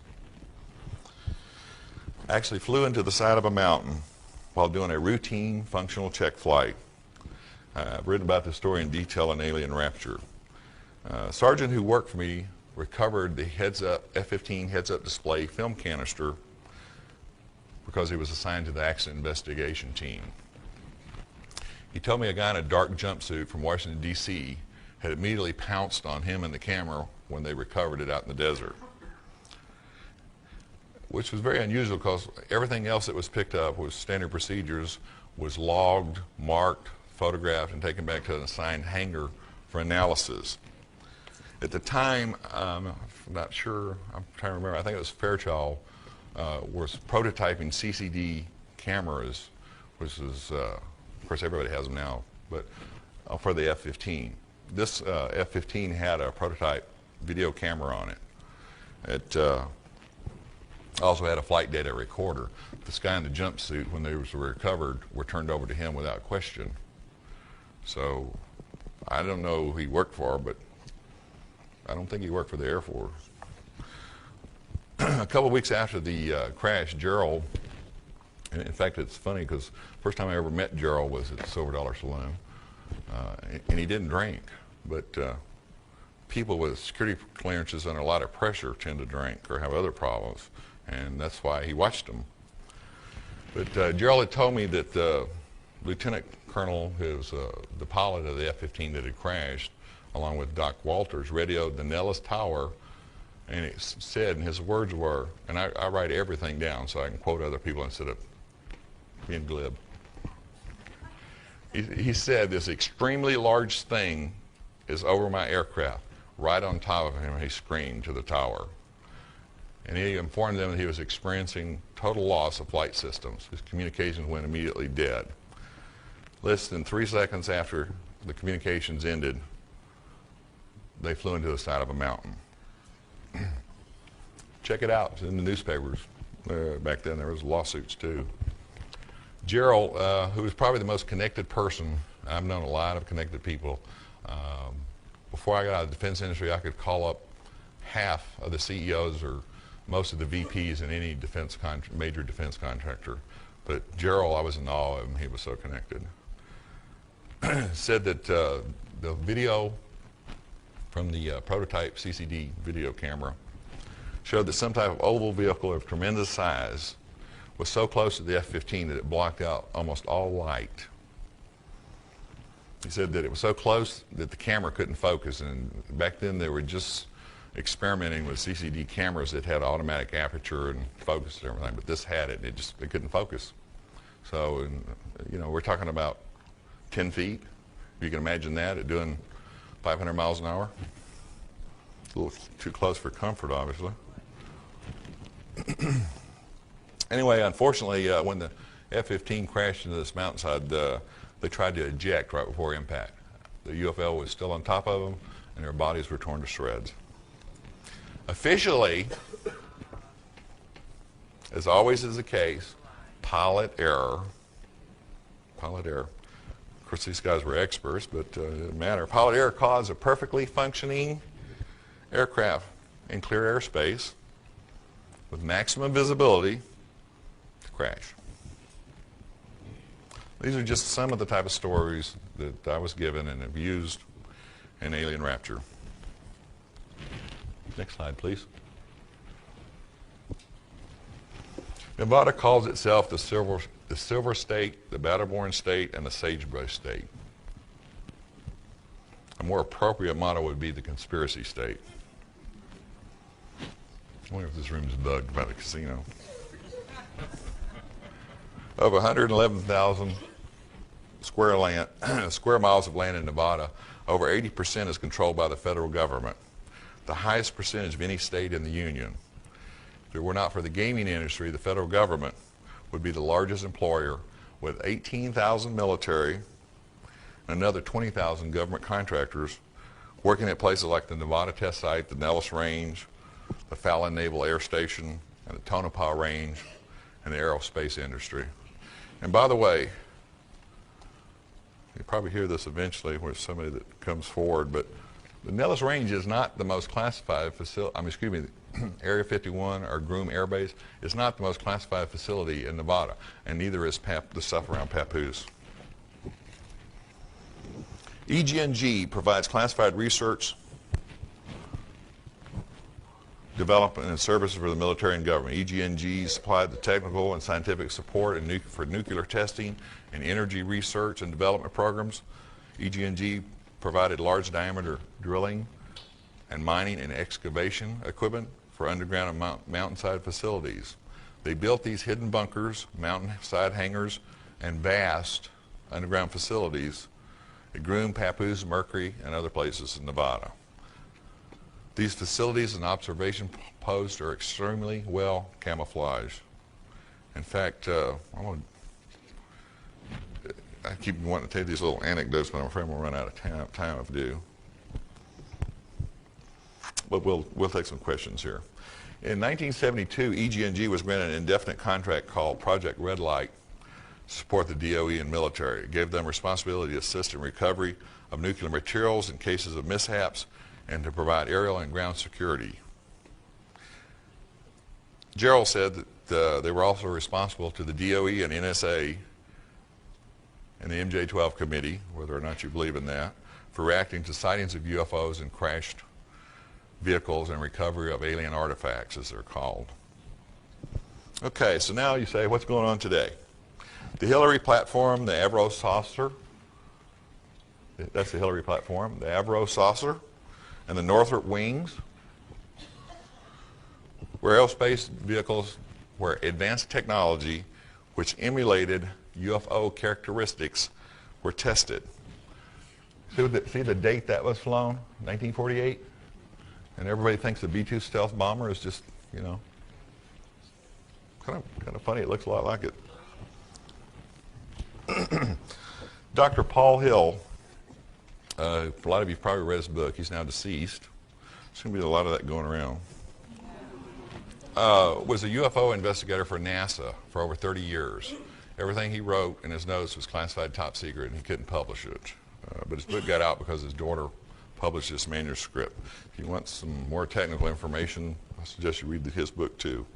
actually flew into the side of a mountain while doing a routine functional check flight. I've written about this story in detail in Alien Rapture. A sergeant who worked for me recovered the heads-up F-15 heads-up display film canister because he was assigned to the accident investigation team. He told me a guy in a dark jumpsuit from Washington, D.C. had immediately pounced on him and the camera when they recovered it out in the desert, which was very unusual because everything else that was picked up was standard procedures, was logged, marked, photographed, and taken back to an assigned hangar for analysis. At the time, I'm not sure, I'm trying to remember, I think it was Fairchild, was prototyping CCD cameras which is, of course, everybody has them now, but for the F-15. This F-15 had a prototype video camera on it. It also had a flight data recorder. This guy in the jumpsuit, when they were recovered, were turned over to him without question. So I don't know who he worked for, but I don't think he worked for the Air Force. A couple of weeks after the crash, Gerald, and in fact it's funny because first time I ever met Gerald was at the Silver Dollar Saloon, and he didn't drink, but people with security clearances under a lot of pressure tend to drink or have other problems, and that's why he watched them. But Gerald had told me that Lieutenant Colonel, the pilot of the F-15 that had crashed, along with Doc Walters, radioed the Nellis Tower, and it said, and his words were, and I write everything down so I can quote other people instead of being glib. He said, "This extremely large thing is over my aircraft." Right on top of him, he screamed to the tower. And he informed them that he was experiencing total loss of flight systems. His communications went immediately dead. Less than 3 seconds after the communications ended, they flew into the side of a mountain. Check it out, it's in the newspapers. Back then there was lawsuits too. Gerald, who was probably the most connected person, I've known a lot of connected people. Before I got out of the defense industry, I could call up half of the CEOs or most of the VPs in any major defense contractor. But Gerald, I was in awe of him. He was so connected. Said that the video from the prototype CCD video camera showed that some type of oval vehicle of tremendous size was so close to the F-15 that it blocked out almost all light. He said that it was so close that the camera couldn't focus, and back then they were just experimenting with CCD cameras that had automatic aperture and focus and everything, but this had it, and it couldn't focus. So, you know, we're talking about 10 feet. You can imagine that at doing 500 miles an hour. A little too close for comfort, obviously. Anyway, unfortunately, when the F-15 crashed into this mountainside, they tried to eject right before impact. The UFO was still on top of them, and their bodies were torn to shreds. Officially, as always is the case, pilot error. Pilot error. Of course, these guys were experts, but it didn't matter. Pilot error caused a perfectly functioning aircraft in clear airspace with maximum visibility to crash. These are just some of the type of stories that I was given and have used in Alien Rapture. Next slide, please. Nevada calls itself the Silver State, the Battleborn State, and the Sagebrush State. A more appropriate motto would be the Conspiracy State. I wonder if this room is bugged by the casino. Of 111,000 square miles of land in Nevada, over 80% is controlled by the federal government, the highest percentage of any state in the union. If it were not for the gaming industry, the federal government would be the largest employer, with 18,000 military and another 20,000 government contractors working at places like the Nevada Test Site, the Nellis Range, the Fallon Naval Air Station, and the Tonopah Range, and the aerospace industry. And by the way, you'll probably hear this eventually with somebody that comes forward, but the Nellis Range is not the most classified facility, Area 51 or Groom Air Base is not the most classified facility in Nevada, and neither is the stuff around Papoose. EG&G provides classified research, development, and services for the military and government. EG&G supplied the technical and scientific support for nuclear testing and energy research and development programs. EG&G provided large diameter drilling and mining and excavation equipment for underground and mountainside facilities. They built these hidden bunkers, mountainside hangars, and vast underground facilities at Groom, Papoose, Mercury, and other places in Nevada. These facilities and observation posts are extremely well camouflaged. In fact, I'm going to I keep wanting to tell you these little anecdotes, but I'm afraid we'll run out of time if I do. But we'll take some questions here. In 1972, EG&G was granted an indefinite contract called Project Red Light to support the DOE and military. It gave them responsibility to assist in recovery of nuclear materials in cases of mishaps and to provide aerial and ground security. Gerald said that they were also responsible to the DOE and NSA and the MJ-12 committee, whether or not you believe in that, for reacting to sightings of UFOs and crashed vehicles and recovery of alien artifacts, as they're called. Okay, so now you say, what's going on today? The Hillary platform, the Avro saucer, that's the Hillary platform, the Avro saucer, and the Northrop wings were aerospace vehicles where advanced technology which emulated UFO characteristics were tested. See the date that was flown? 1948? And everybody thinks the B-2 stealth bomber is just, you know, kind of funny. It looks a lot like it. Dr. Paul Hill, a lot of you probably read his book. He's now deceased. There's going to be a lot of that going around. Was a UFO investigator for NASA for over 30 years. Everything he wrote in his notes was classified top secret, and he couldn't publish it. But his book got out because his daughter published this manuscript. If you want some more technical information, I suggest you read his book too.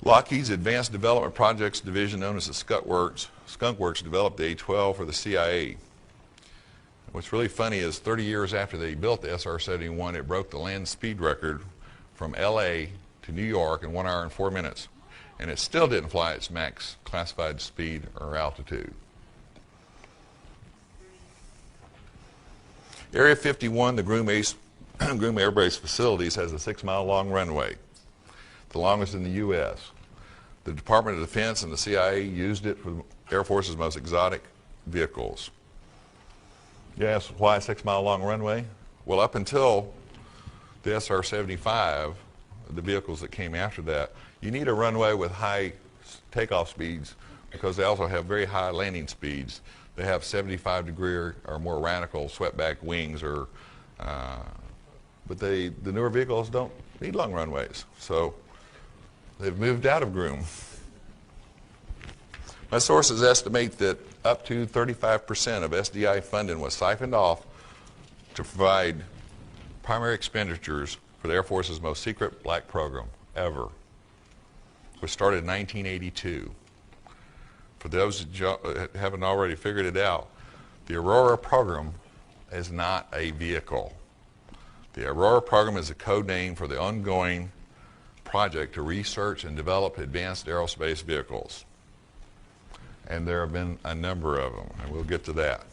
Lockheed's Advanced Development Projects Division, known as the Skunk Works, developed the A-12 for the CIA. What's really funny is 30 years after they built the SR-71, it broke the land speed record from LA to New York in 1 hour and 4 minutes. And it still didn't fly its max classified speed or altitude. Area 51, the Groom Air Base facilities, has a 6-mile long runway, the longest in the U.S. The Department of Defense and the CIA used it for the Air Force's most exotic vehicles. You ask why a 6-mile long runway? Well, up until the SR-75, the vehicles that came after that, you need a runway with high takeoff speeds because they also have very high landing speeds. They have 75-degree or more radical swept-back wings, but the newer vehicles don't need long runways, so they've moved out of Groom. My sources estimate that up to 35% of SDI funding was siphoned off to provide primary expenditures for the Air Force's most secret black program ever, which started in 1982. For those that haven't already figured it out, the Aurora program is not a vehicle. The Aurora program is a code name for the ongoing project to research and develop advanced aerospace vehicles. And there have been a number of them, and we'll get to that.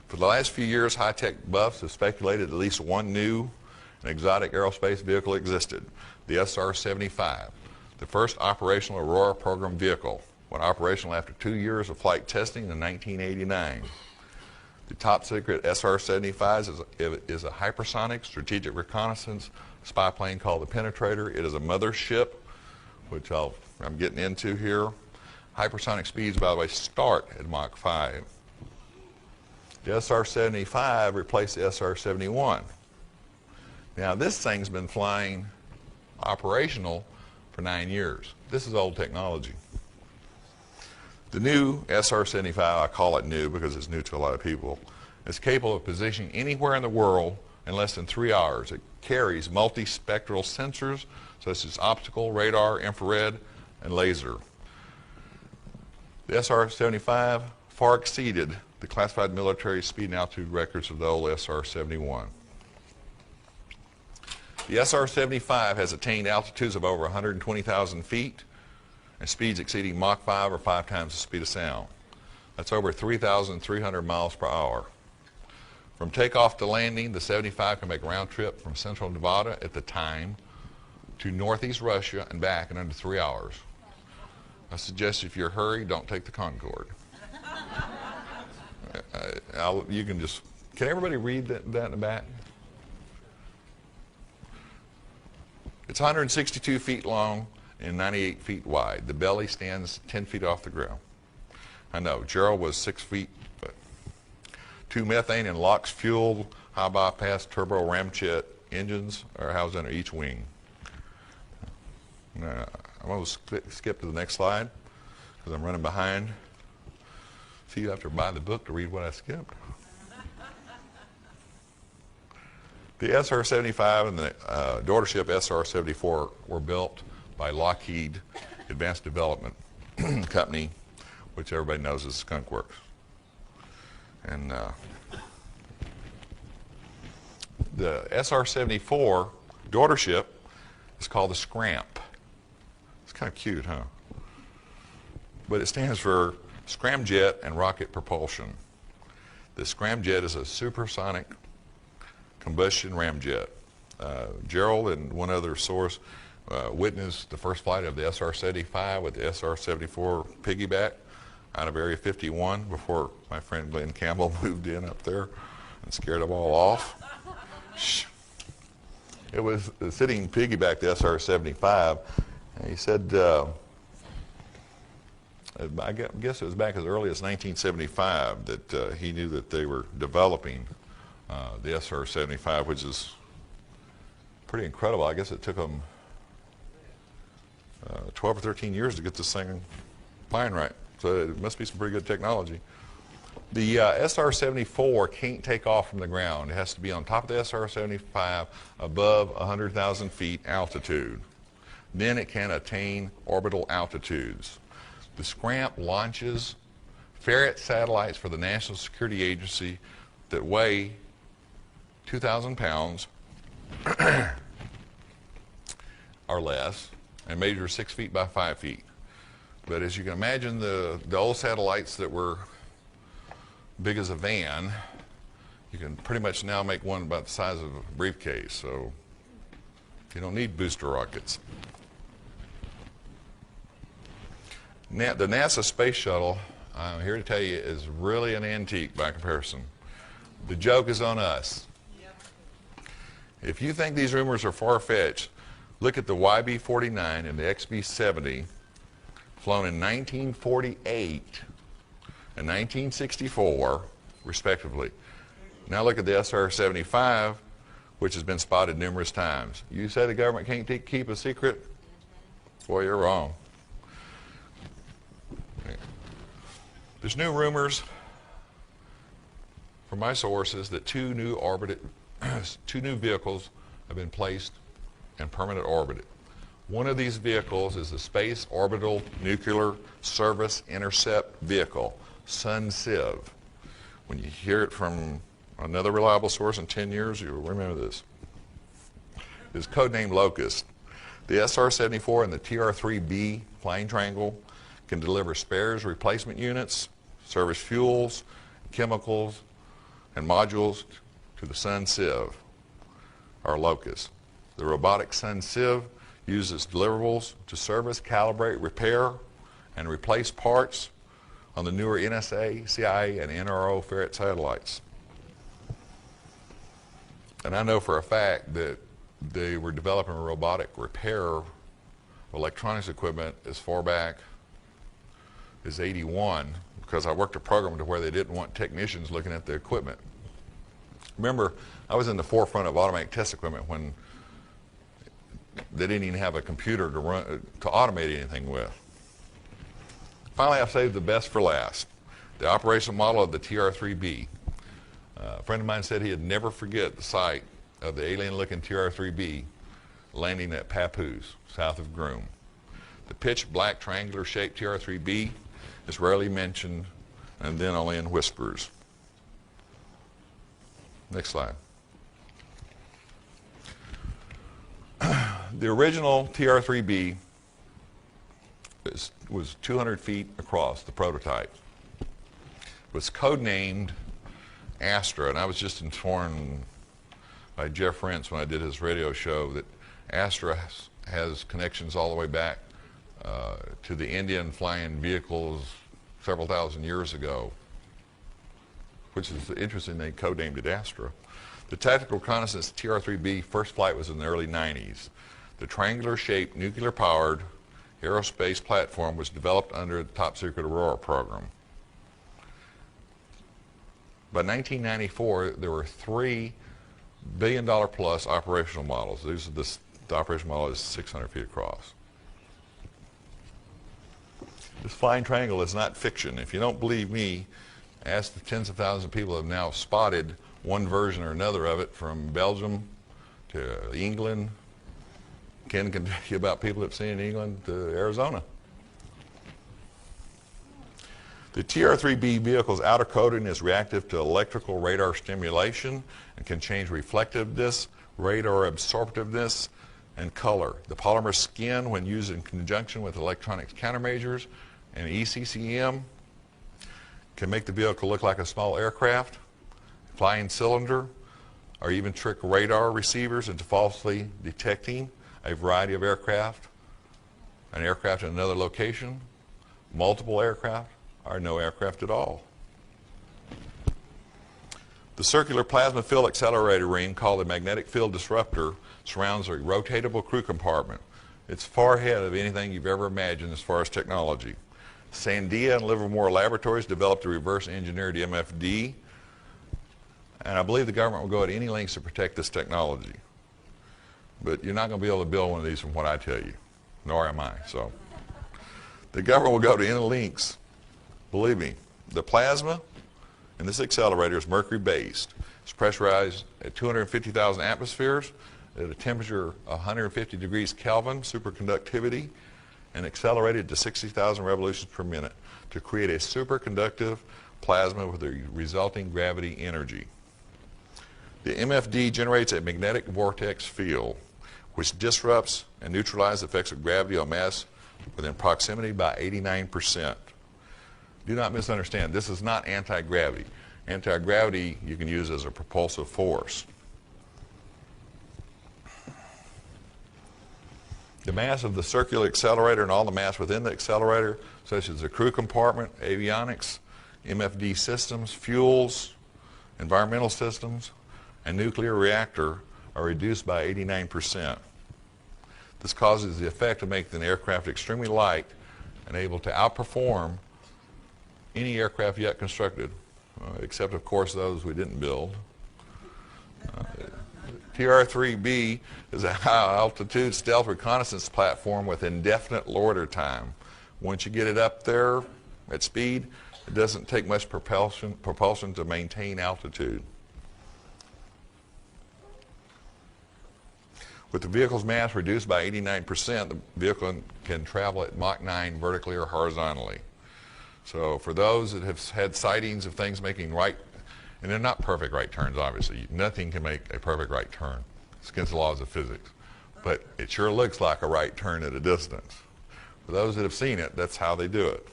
For the last few years, high-tech buffs have speculated at least one new and exotic aerospace vehicle existed, the SR-75, the first operational Aurora program vehicle, went operational after 2 years of flight testing in 1989. The top secret SR-75 is a hypersonic strategic reconnaissance spy plane called the Penetrator. It is a mothership, which I'm getting into here. Hypersonic speeds, by the way, start at Mach 5. The SR-75 replaced the SR-71. Now, this thing's been flying operational for 9 years. This is old technology. The new SR-75, I call it new because it's new to a lot of people, is capable of positioning anywhere in the world in less than 3 hours. It carries multispectral sensors such as optical, radar, infrared, and laser. The SR-75 far exceeded the classified military speed and altitude records of the old SR-71. The SR-75 has attained altitudes of over 120,000 feet and speeds exceeding Mach 5 or 5 times the speed of sound. That's over 3,300 miles per hour. From takeoff to landing, the 75 can make a round trip from central Nevada at the time to northeast Russia and back in under 3 hours. I suggest if you're hurried, don't take the Concorde. You can everybody read that in the back? It's 162 feet long and 98 feet wide. The belly stands 10 feet off the ground. I know, Gerald was 6 feet, but 2 methane and LOX fuel, high bypass turbo ramjet engines are housed under each wing. Now, I'm going to skip to the next slide because I'm running behind. So you have to buy the book to read what I skipped. The SR-75 and the daughter ship SR-74 were built by Lockheed Advanced Development Company, which everybody knows is Skunk Works. And the SR-74 daughter ship is called the Scramp. It's kind of cute, huh? But it stands for Scramjet and Rocket Propulsion. The Scramjet is a supersonic combustion ramjet. Gerald and one other source witnessed the first flight of the SR-75 with the SR-74 piggyback out of Area 51 before my friend Glenn Campbell moved in up there and scared them all off. It was sitting piggyback the SR-75, and he said, I guess it was back as early as 1975 that he knew that they were developing the SR-75, which is pretty incredible. I guess it took them 12 or 13 years to get this thing flying right. So it must be some pretty good technology. The SR-74 can't take off from the ground. It has to be on top of the SR-75 above 100,000 feet altitude. Then it can attain orbital altitudes. The Scramp launches ferret satellites for the National Security Agency that weigh 2,000 pounds or less and measure 6 feet by 5 feet. But as you can imagine, the old satellites that were big as a van, you can pretty much now make one about the size of a briefcase, so you don't need booster rockets. Now, the NASA Space Shuttle, I'm here to tell you, is really an antique by comparison. The joke is on us. If you think these rumors are far-fetched, look at the YB-49 and the XB-70, flown in 1948 and 1964, respectively. Now look at the SR-75, which has been spotted numerous times. You say the government can't keep a secret? Boy, you're wrong. There's new rumors from my sources that two new vehicles have been placed in permanent orbit. One of these vehicles is the Space Orbital Nuclear Service Intercept Vehicle, SUNCIV. When you hear it from another reliable source in 10 years, you'll remember this. It's codenamed Locust. The SR-74 and the TR3B flying triangle can deliver spares, replacement units, service fuels, chemicals, and modules to the SUNCIV, or Locust. The robotic SUNCIV uses deliverables to service, calibrate, repair, and replace parts on the newer NSA, CIA, and NRO ferret satellites. And I know for a fact that they were developing robotic repair of electronics equipment as far back as '81, because I worked a program to where they didn't want technicians looking at the equipment. Remember, I was in the forefront of automatic test equipment when they didn't even have a computer to automate anything with. Finally, I've saved the best for last. The operational model of the TR3B. A friend of mine said he'd never forget the sight of the alien-looking TR3B landing at Papoose, south of Groom. The pitch black triangular-shaped TR3B is rarely mentioned, and then only in whispers. Next slide. The original TR3B was 200 feet across, the prototype. It was codenamed Astra, and I was just informed by Jeff Rentz when I did his radio show that Astra has connections all the way back to the Indian flying vehicles several thousand years ago, which is interesting they codenamed it Astra. The tactical reconnaissance TR3B first flight was in the early 90s. The triangular-shaped, nuclear-powered aerospace platform was developed under the top secret Aurora program. By 1994, there were $3 billion plus operational models. The operational model is 600 feet across. This flying triangle is not fiction. If you don't believe me, ask the tens of thousands of people who have now spotted one version or another of it, from Belgium to England. Ken can tell you about people that have seen it in England to Arizona. The TR3B vehicle's outer coating is reactive to electrical radar stimulation and can change reflectiveness, radar absorptiveness, and color. The polymer skin, when used in conjunction with electronics countermeasures and ECCM, can make the vehicle look like a small aircraft, flying cylinder, or even trick radar receivers into falsely detecting a variety of aircraft, an aircraft in another location, multiple aircraft, or no aircraft at all. The circular plasma field accelerator ring, called the magnetic field disruptor, surrounds a rotatable crew compartment. It's far ahead of anything you've ever imagined as far as technology. Sandia and Livermore Laboratories developed a reverse engineered MFD, and I believe the government will go at any lengths to protect this technology. But you're not going to be able to build one of these from what I tell you, nor am I. So the government will go to any lengths. Believe me, the plasma in this accelerator is mercury-based. It's pressurized at 250,000 atmospheres at a temperature of 150 degrees Kelvin, superconductivity, and accelerated to 60,000 revolutions per minute to create a superconductive plasma with the resulting gravity energy. The MFD generates a magnetic vortex field which disrupts and neutralizes the effects of gravity on mass within proximity by 89%. Do not misunderstand. This is not anti-gravity. Anti-gravity you can use as a propulsive force. The mass of the circular accelerator and all the mass within the accelerator, such as the crew compartment, avionics, MFD systems, fuels, environmental systems, and nuclear reactor, are reduced by 89%. This causes the effect of making the aircraft extremely light and able to outperform any aircraft yet constructed, except of course those we didn't build. TR3B is a high-altitude stealth reconnaissance platform with indefinite loiter time. Once you get it up there at speed, it doesn't take much propulsion to maintain altitude. With the vehicle's mass reduced by 89%, the vehicle can travel at Mach 9 vertically or horizontally. So for those that have had sightings of things making right, and they're not perfect right turns, obviously. Nothing can make a perfect right turn. It's against the laws of physics. But it sure looks like a right turn at a distance. For those that have seen it, that's how they do it.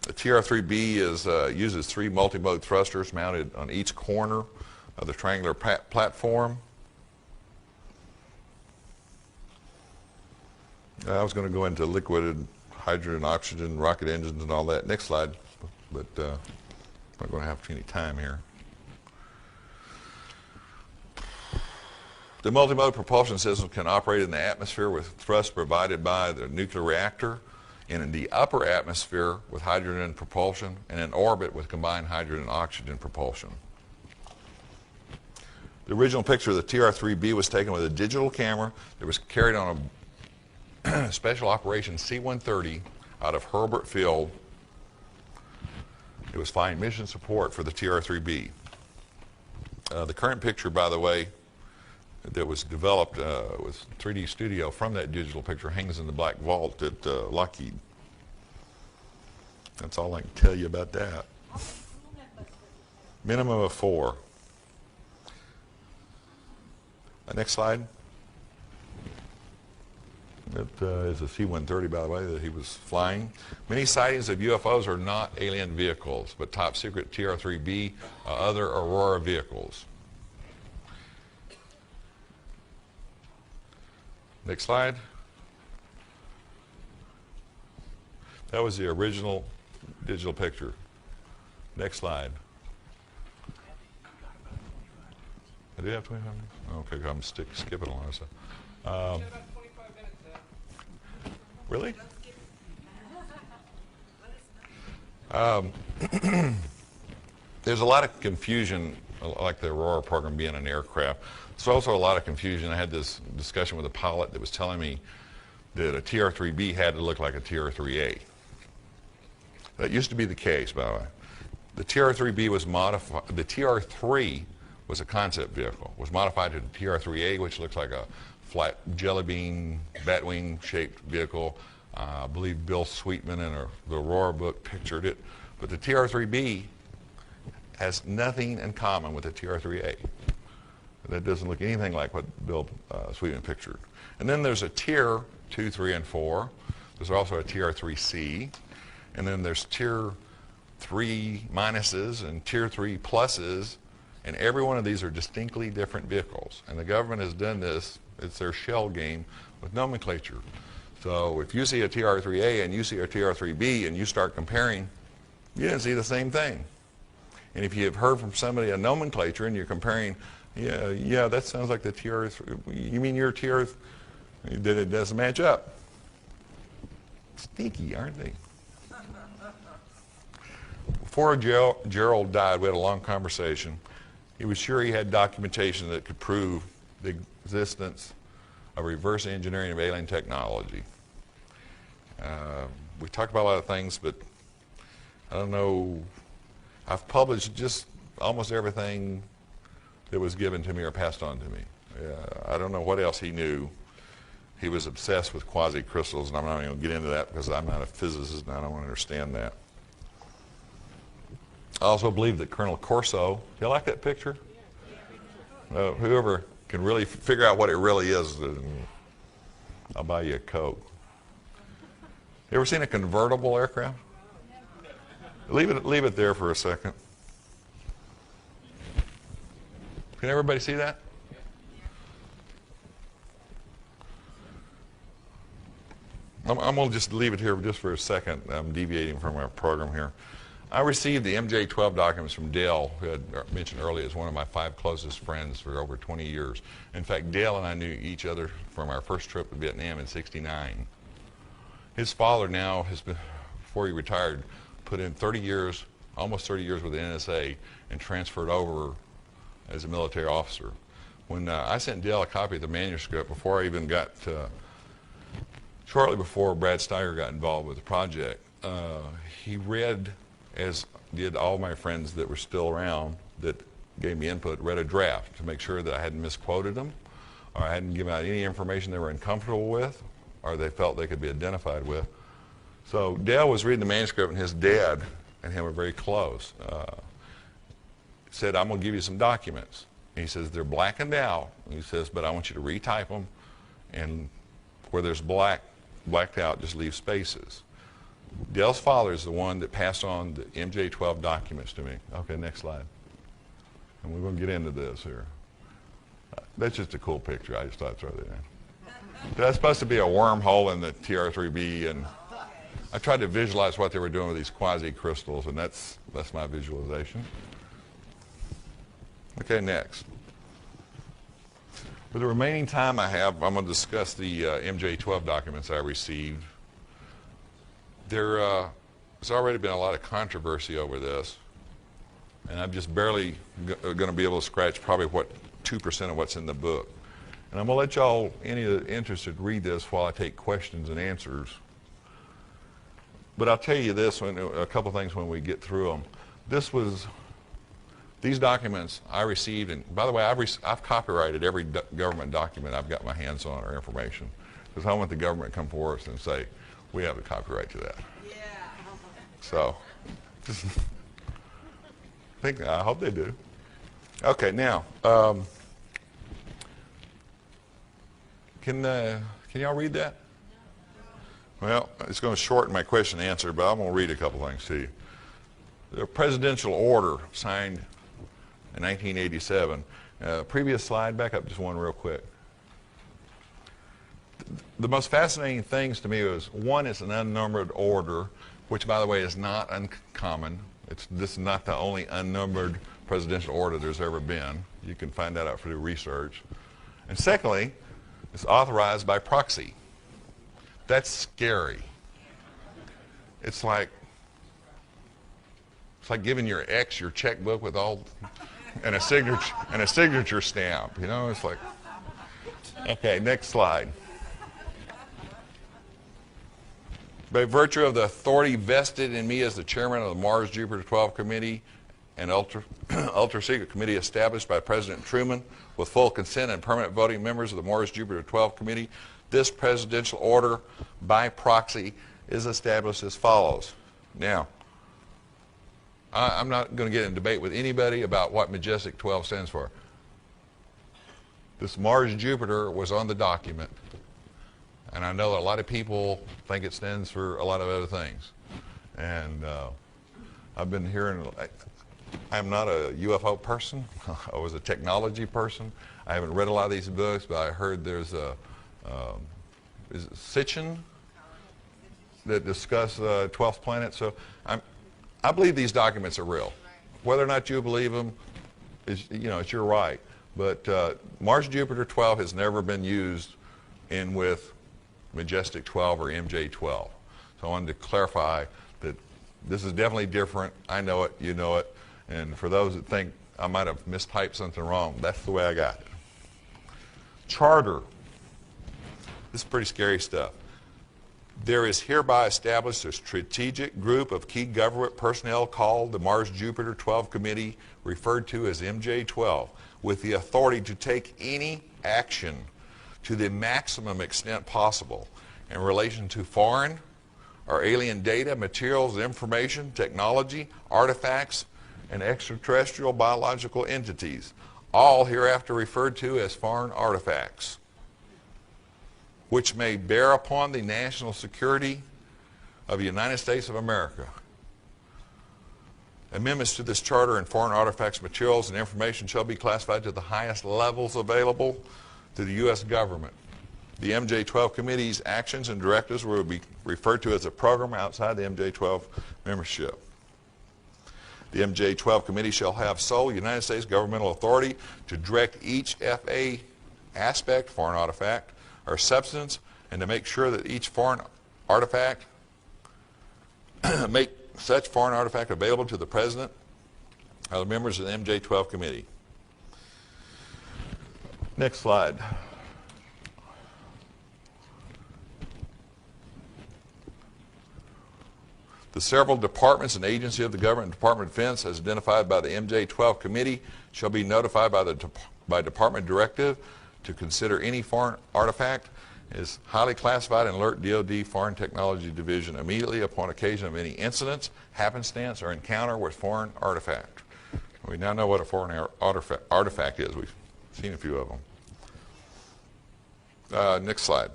The TR3B uses 3 multi-mode thrusters mounted on each corner of the triangular platform. I was going to go into liquid hydrogen, oxygen, rocket engines, and all that. Next slide, but I'm not going to have any time here. The multimode propulsion system can operate in the atmosphere with thrust provided by the nuclear reactor, and in the upper atmosphere with hydrogen propulsion, and in orbit with combined hydrogen and oxygen propulsion. The original picture of the TR3B was taken with a digital camera that was carried on a Special Operations C-130 out of Hurlburt Field. It was flying mission support for the TR3B. The current picture, by the way, that was developed with 3D Studio from that digital picture hangs in the black vault at Lockheed. That's all I can tell you about that. Minimum of 4. Next slide. That is a C-130, by the way, that he was flying. Many sightings of UFOs are not alien vehicles, but top secret TR3B, other Aurora vehicles. Next slide. That was the original digital picture. Next slide. I do have 25 minutes? Okay, I'm skipping along. So. Really? There's a lot of confusion, like the Aurora program being an aircraft. There's also a lot of confusion. I had this discussion with a pilot that was telling me that a TR3B had to look like a TR3A. That used to be the case, by the way. The TR3B was modified. The TR3 was a concept vehicle. Was modified to the TR3A, which looks like a flat jelly bean, batwing shaped vehicle. I believe Bill Sweetman in the Aurora book pictured it. But the TR3B has nothing in common with the TR3A. That doesn't look anything like what Bill Sweetman pictured. And then there's a Tier 2, 3, and 4. There's also a TR3C. And then there's Tier 3 minuses and Tier 3 pluses. And every one of these are distinctly different vehicles. And the government has done this. It's their shell game with nomenclature. So if you see a TR3A and you see a TR3B and you start comparing, you didn't see the same thing. And if you have heard from somebody a nomenclature and you're comparing, yeah, that sounds like the TR3, you mean your TR, that it doesn't match up. Sneaky, aren't they? Before Gerald died, we had a long conversation. He was sure he had documentation that could prove the existence of reverse engineering of alien technology. We talked about a lot of things, but I don't know. I've published just almost everything that was given to me or passed on to me. I don't know what else he knew. He was obsessed with quasi-crystals, and I'm not even going to get into that because I'm not a physicist and I don't want to understand that. I also believe that Colonel Corso, do you like that picture? Whoever can really figure out what it really is, I'll buy you a Coke. You ever seen a convertible aircraft? Leave it there for a second. Can everybody see that? I'm going to just leave it here just for a second. I'm deviating from our program here. I received the MJ-12 documents from Dale, who I had mentioned earlier, is one of my 5 closest friends for over 20 years. In fact, Dale and I knew each other from our first trip to Vietnam in '69. His father now has been, before he retired, put in 30 years, almost 30 years with the NSA, and transferred over as a military officer. When I sent Dale a copy of the manuscript before I even got, shortly before Brad Steiger got involved with the project, he read, as did all my friends that were still around that gave me input, read a draft to make sure that I hadn't misquoted them, or I hadn't given out any information they were uncomfortable with, or they felt they could be identified with. So Dale was reading the manuscript, and his dad and him were very close. Said, I'm going to give you some documents. And he says, they're blackened out. And he says, but I want you to retype them, and where there's blacked out, just leave spaces. Dale's father is the one that passed on the MJ-12 documents to me. Okay, next slide. And we're going to get into this here. That's just a cool picture. I just thought I'd throw that in. That's supposed to be a wormhole in the TR3B, and I tried to visualize what they were doing with these quasi-crystals, and that's my visualization. Okay, next. For the remaining time I have, I'm going to discuss the MJ-12 documents I received. There's already been a lot of controversy over this, and I'm just barely going to be able to scratch probably 2% of what's in the book. And I'm going to let y'all, any of the interested, read this while I take questions and answers. But I'll tell you this, a couple things when we get through them. These documents I received, and by the way, I've copyrighted every government document I've got my hands on or information, because I want the government to come forward and say, we have a copyright to that. Yeah. So, I hope they do. Okay, now, can y'all read that? Well, it's going to shorten my question and answer, but I'm going to read a couple things to you. The presidential order signed in 1987. Previous slide, back up just one real quick. The most fascinating things to me was, one, it's an unnumbered order, which, by the way, is not uncommon. This is not the only unnumbered presidential order there's ever been. You can find that out through research. And secondly, it's authorized by proxy. That's scary. It's like, It's like giving your ex your checkbook with all and a signature stamp. You know, it's like. Okay, next slide. By virtue of the authority vested in me as the chairman of the Mars Jupiter 12 Committee, an ultra secret committee established by President Truman with full consent and permanent voting members of the Mars Jupiter 12 Committee, this presidential order by proxy is established as follows. Now, I'm not going to get in debate with anybody about what Majestic 12 stands for. This Mars Jupiter was on the document, and I know that a lot of people think it stands for a lot of other things. And I've been hearing, I'm not a UFO person. I was a technology person. I haven't read a lot of these books, but I heard there's a, is it Sitchin that discuss 12th planet. So I believe these documents are real. Whether or not you believe them, is, you know, it's your right. But Mars Jupiter 12 has never been used in with Majestic 12 or MJ 12. So I wanted to clarify that this is definitely different. I know it, you know it. And for those that think I might have mistyped something wrong, that's the way I got it. Charter. This is pretty scary stuff. There is hereby established a strategic group of key government personnel called the Mars Jupiter 12 Committee, referred to as MJ12, with the authority to take any action to the maximum extent possible in relation to foreign or alien data, materials, information, technology, artifacts, and extraterrestrial biological entities, all hereafter referred to as foreign artifacts, which may bear upon the national security of the United States of America. Amendments to this charter and foreign artifacts, materials, and information shall be classified to the highest levels available to the U.S. government. The MJ12 Committee's actions and directives will be referred to as a program outside the MJ12 membership. The MJ12 Committee shall have sole United States governmental authority to direct each FA aspect, foreign artifact, or substance, and to make sure that each foreign artifact, make such foreign artifact available to the President or the members of the MJ12 Committee. Next slide. The several departments and agencies of the government and Department of Defense as identified by the MJ12 Committee shall be notified by Department Directive to consider any foreign artifact is highly classified and alert DoD Foreign Technology Division immediately upon occasion of any incidents, happenstance, or encounter with foreign artifact. We now know what a foreign artifact is. We've seen a few of them. Next slide.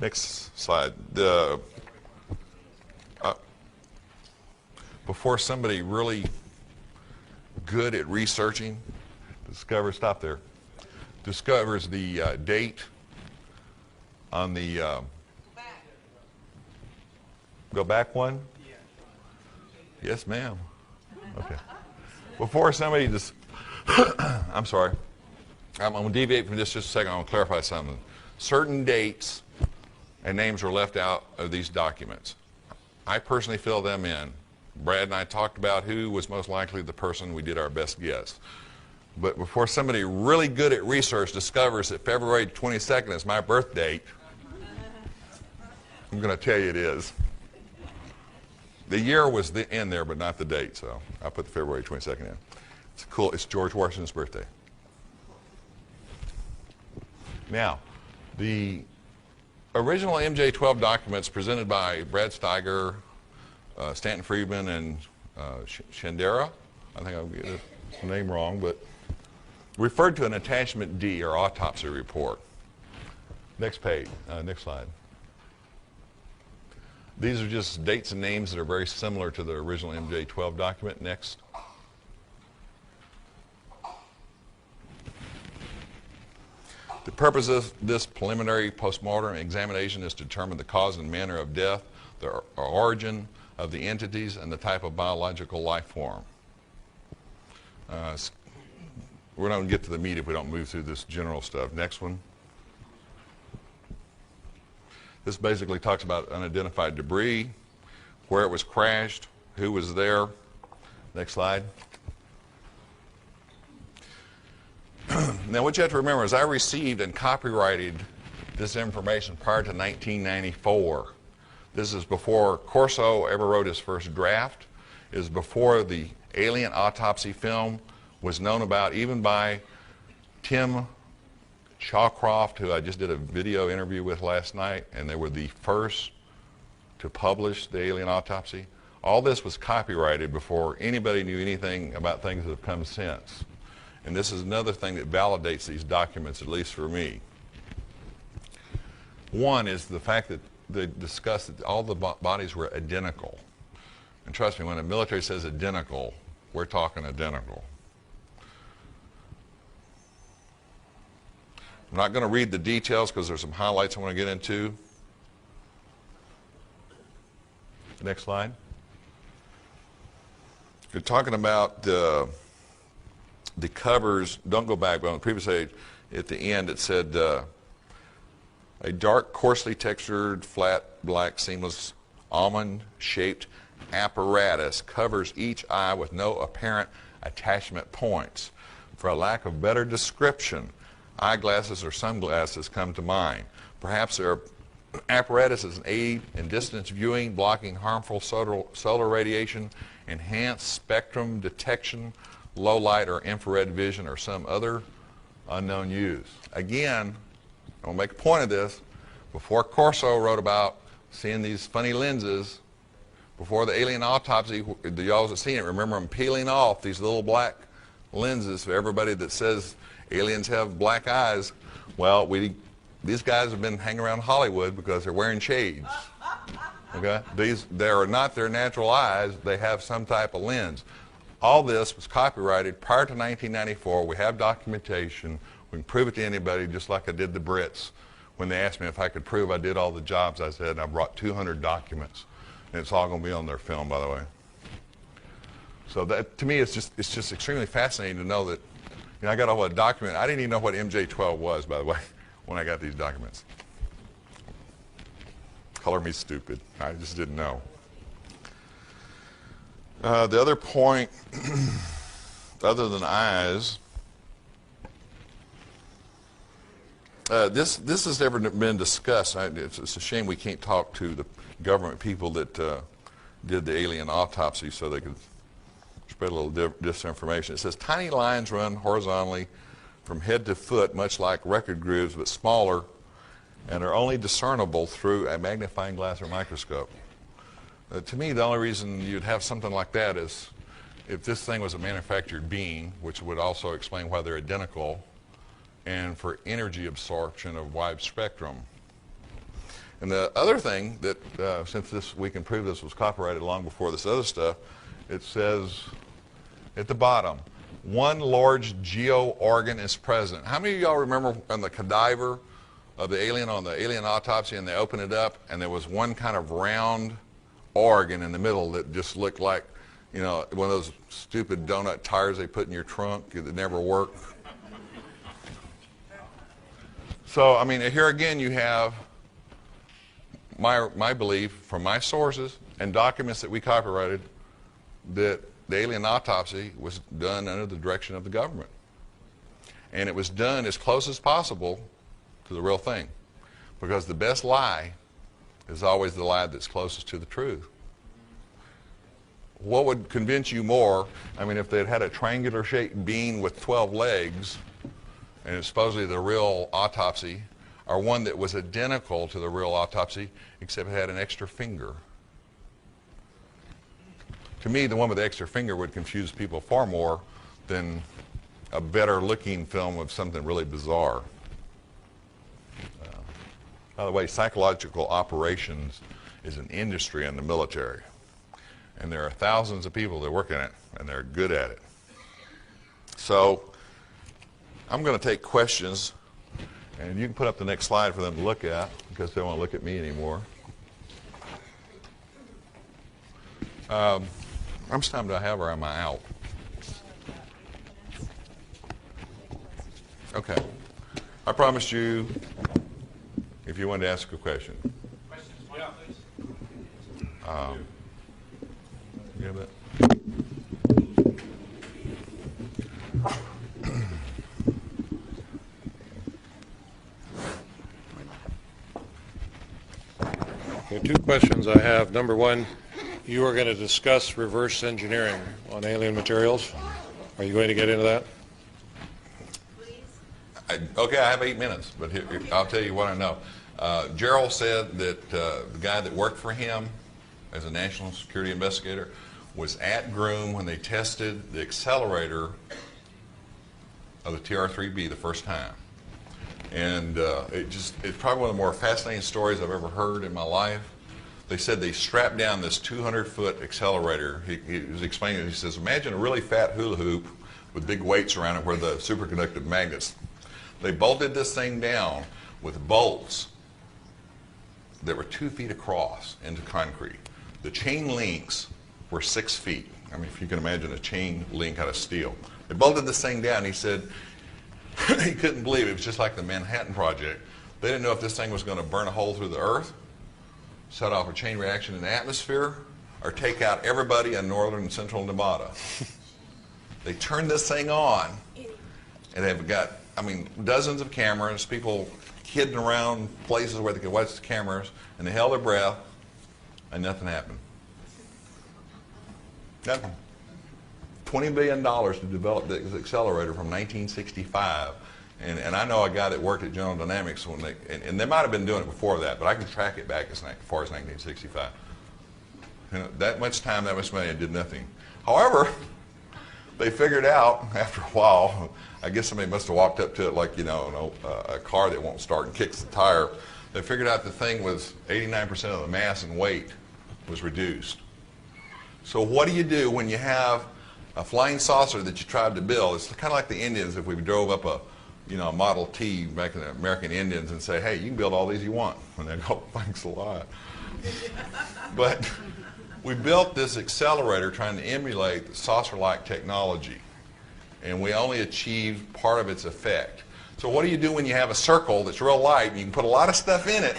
Next slide. Before somebody really good at researching discovers the date on the go back one? Yes, ma'am. Okay. Before somebody just I'm sorry. I'm going to deviate from this just a second. I want to clarify something. Certain dates and names were left out of these documents. I personally filled them in. Brad and I talked about who was most likely the person. We did our best guess. But before somebody really good at research discovers that February 22nd is my birth date, I'm going to tell you it is. The year was in there, but not the date, so I put the February 22nd in. It's cool. It's George Washington's birthday. Now, the original MJ12 documents presented by Brad Steiger, Stanton Friedman, and Shandera, I think I'm getting the name wrong, but referred to an attachment D, or autopsy report. Next page, next slide. These are just dates and names that are very similar to the original MJ12 document. Next. The purpose of this preliminary postmortem examination is to determine the cause and manner of death, the origin of the entities, and the type of biological life form. We're not going to get to the meat if we don't move through this general stuff. Next one. This basically talks about unidentified debris, where it was crashed, who was there. Next slide. Now what you have to remember is I received and copyrighted this information prior to 1994. This is before Corso ever wrote his first draft. It is before the alien autopsy film was known about even by Tim Shawcroft, who I just did a video interview with last night, and they were the first to publish the alien autopsy. All this was copyrighted before anybody knew anything about things that have come since. And this is another thing that validates these documents, at least for me. One is the fact that they discussed that all the bodies were identical. And trust me, when the military says identical, we're talking identical. I'm not going to read the details because there's some highlights I want to get into. Next slide. You're talking about the covers. Don't go back, but on the previous page, at the end it said a dark, coarsely textured, flat, black, seamless, almond-shaped apparatus covers each eye with no apparent attachment points. For a lack of better description, eyeglasses or sunglasses come to mind. Perhaps their apparatus is an aid in distance viewing, blocking harmful solar radiation, enhanced spectrum detection, low light or infrared vision, or some other unknown use. Again, I'll make a point of this. Before Corso wrote about seeing these funny lenses, before the alien autopsy, y'all have seen it, remember them peeling off these little black lenses for everybody that says aliens have black eyes. Well, these guys have been hanging around Hollywood because they're wearing shades. Okay? They are not their natural eyes. They have some type of lens. All this was copyrighted prior to 1994. We have documentation. We can prove it to anybody, just like I did the Brits. When they asked me if I could prove I did all the jobs, I said, I brought 200 documents. And it's all going to be on their film, by the way. So that, to me, it's just extremely fascinating to know that, you know, I got a whole document. I didn't even know what MJ-12 was, by the way, when I got these documents. Color me stupid. I just didn't know. The other point, other than eyes, this has never been discussed. It's a shame we can't talk to the government people that did the alien autopsy so they could spread a little disinformation. It says tiny lines run horizontally from head to foot, much like record grooves, but smaller, and are only discernible through a magnifying glass or microscope. To me, the only reason you'd have something like that is if this thing was a manufactured being, which would also explain why they're identical, and for energy absorption of wide spectrum. And the other thing that, since we can prove this was copyrighted long before this other stuff, it says at the bottom, one large geo organ is present. How many of y'all remember on the cadaver of the alien, on the alien autopsy, and they opened it up and there was one kind of round organ in the middle that just looked like, you know, one of those stupid donut tires they put in your trunk that never work? So, I mean, here again you have my belief from my sources and documents that we copyrighted that the alien autopsy was done under the direction of the government. And it was done as close as possible to the real thing. Because the best lie is always the lie that's closest to the truth. What would convince you more? I mean, if they'd had a triangular shaped being with 12 legs, and it's supposedly the real autopsy, or one that was identical to the real autopsy, except it had an extra finger. To me, the one with the extra finger would confuse people far more than a better looking film of something really bizarre. By the way, psychological operations is an industry in the military. And there are thousands of people that work in it, and they're good at it. So I'm going to take questions, and you can put up the next slide for them to look at, because they won't look at me anymore. How much time do I have, or am I out? Okay. I promised you, if you wanted to ask a question. Questions, please. You have that? Okay, two questions I have. Number one, you are going to discuss reverse engineering on alien materials. Are you going to get into that? Okay, I have 8 minutes, but I'll tell you what I know. Gerald said that the guy that worked for him as a national security investigator was at Groom when they tested the accelerator of the TR3B the first time. And it's probably one of the more fascinating stories I've ever heard in my life. They said they strapped down this 200-foot accelerator. He was explaining it. He says, imagine a really fat hula hoop with big weights around it where the superconductive magnets. They bolted this thing down with bolts that were 2 feet across into concrete. The chain links were 6 feet. I mean, if you can imagine a chain link out of steel. They bolted this thing down. He said he couldn't believe it. It was just like the Manhattan Project. They didn't know if this thing was going to burn a hole through the earth, set off a chain reaction in the atmosphere, or take out everybody in northern and central Nevada. They turned this thing on, and they've got, I mean, dozens of cameras, people hidden around places where they could watch the cameras, and they held their breath, and nothing happened. Nothing. $20 billion to develop this accelerator from 1965. And I know a guy that worked at General Dynamics when and they might have been doing it before that, but I can track it back as far as 1965. You know, that much time, that much money, and did nothing. However, they figured out after a while, I guess somebody must have walked up to it like, you know, a car that won't start and kicks the tire. They figured out the thing was 89% of the mass and weight was reduced. So what do you do when you have a flying saucer that you tried to build? It's kind of like the Indians if we drove up a Model T back in the American Indians and say, hey, you can build all these you want. And they'd go, thanks a lot. But we built this accelerator trying to emulate the saucer-like technology. And we only achieved part of its effect. So what do you do when you have a circle that's real light and you can put a lot of stuff in it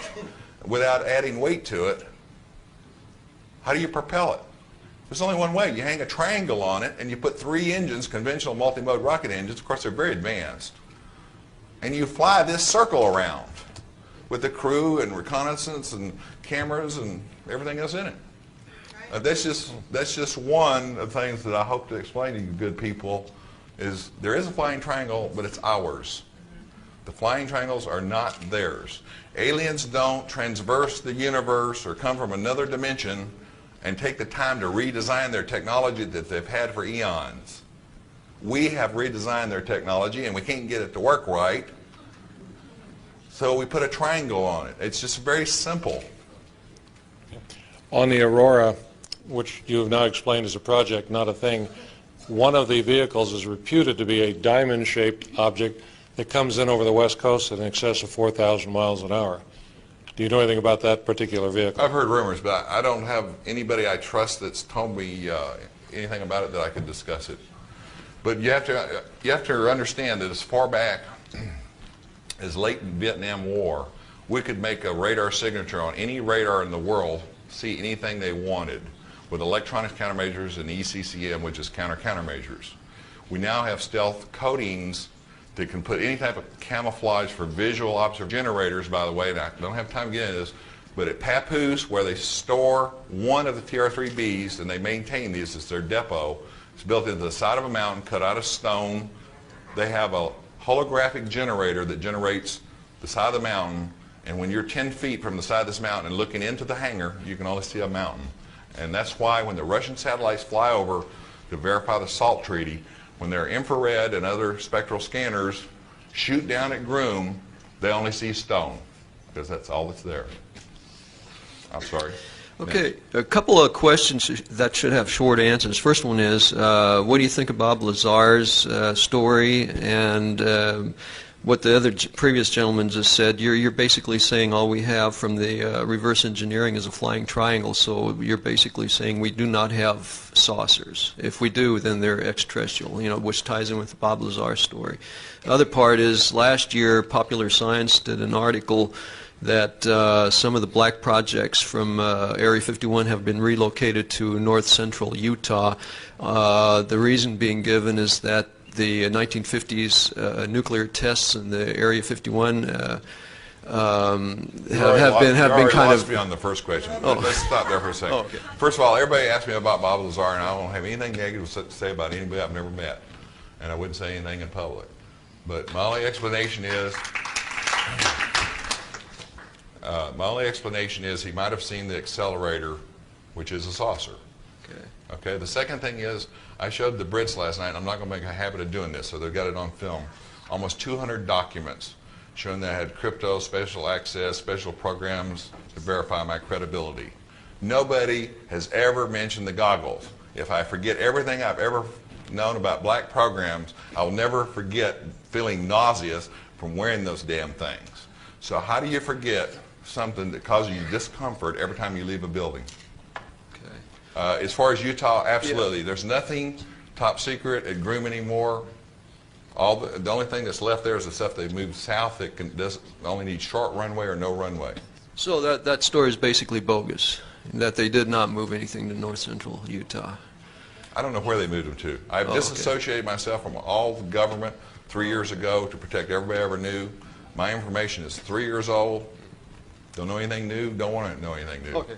without adding weight to it? How do you propel it? There's only one way. You hang a triangle on it and you put 3 engines, conventional multi-mode rocket engines. Of course, they're very advanced. And you fly this circle around with the crew and reconnaissance and cameras and everything else in it. That's just one of the things that I hope to explain to you good people is there is a flying triangle, but it's ours. The flying triangles are not theirs. Aliens don't transverse the universe or come from another dimension and take the time to redesign their technology that they've had for eons. We have redesigned their technology and we can't get it to work right, so we put a triangle on it. It's just very simple. On the Aurora, which you have now explained as a project, not a thing, one of the vehicles is reputed to be a diamond-shaped object that comes in over the West Coast at in excess of 4,000 miles an hour. Do you know anything about that particular vehicle? I've heard rumors, but I don't have anybody I trust that's told me anything about it that I could discuss it. But you have to understand that as far back as late Vietnam War, we could make a radar signature on any radar in the world, see anything they wanted, with electronic countermeasures and ECCM, which is countermeasures. We now have stealth coatings that can put any type of camouflage for visual observation generators, by the way, and I don't have time to get into this, but at Papoose, where they store one of the TR3Bs and they maintain these as their depot, it's built into the side of a mountain, cut out of stone. They have a holographic generator that generates the side of the mountain, and when you're 10 feet from the side of this mountain and looking into the hangar, you can only see a mountain. And that's why when the Russian satellites fly over to verify the SALT treaty, when their infrared and other spectral scanners shoot down at Groom, they only see stone, because that's all that's there. I'm sorry. Okay, a couple of questions that should have short answers. First one is, what do you think of Bob Lazar's story, and what the other previous gentleman just said? You're basically saying all we have from the reverse engineering is a flying triangle, so you're basically saying we do not have saucers. If we do, then they're extraterrestrial, which ties in with Bob Lazar's story. The other part is last year Popular Science did an article that some of the black projects from Area 51 have been relocated to north central Utah. The reason being given is that the 1950s nuclear tests in the Area 51 have been kind of. Me on the first question. Oh. Let's stop there for a second. Oh, okay. First of all, everybody asks me about Bob Lazar, and I don't have anything negative to say about anybody I've never met, and I wouldn't say anything in public. But my only explanation is. He might have seen the accelerator, which is a saucer. Okay. The second thing is, I showed the Brits last night, and I'm not going to make a habit of doing this, so they've got it on film. Almost 200 documents showing that I had crypto, special access, special programs to verify my credibility. Nobody has ever mentioned the goggles. If I forget everything I've ever known about black programs, I'll never forget feeling nauseous from wearing those damn things. So how do you forget something that causes you discomfort every time you leave a building? Okay. As far as Utah, absolutely. Yeah. There's nothing top secret at Groom anymore. The only thing that's left there is the stuff they've moved south that only need short runway or no runway. So that story is basically bogus, that they did not move anything to north central Utah. I don't know where they moved them to. I've disassociated myself from all the government 3 years ago to protect everybody I ever knew. My information is 3 years old. Don't know anything new. Don't want to know anything new. Okay.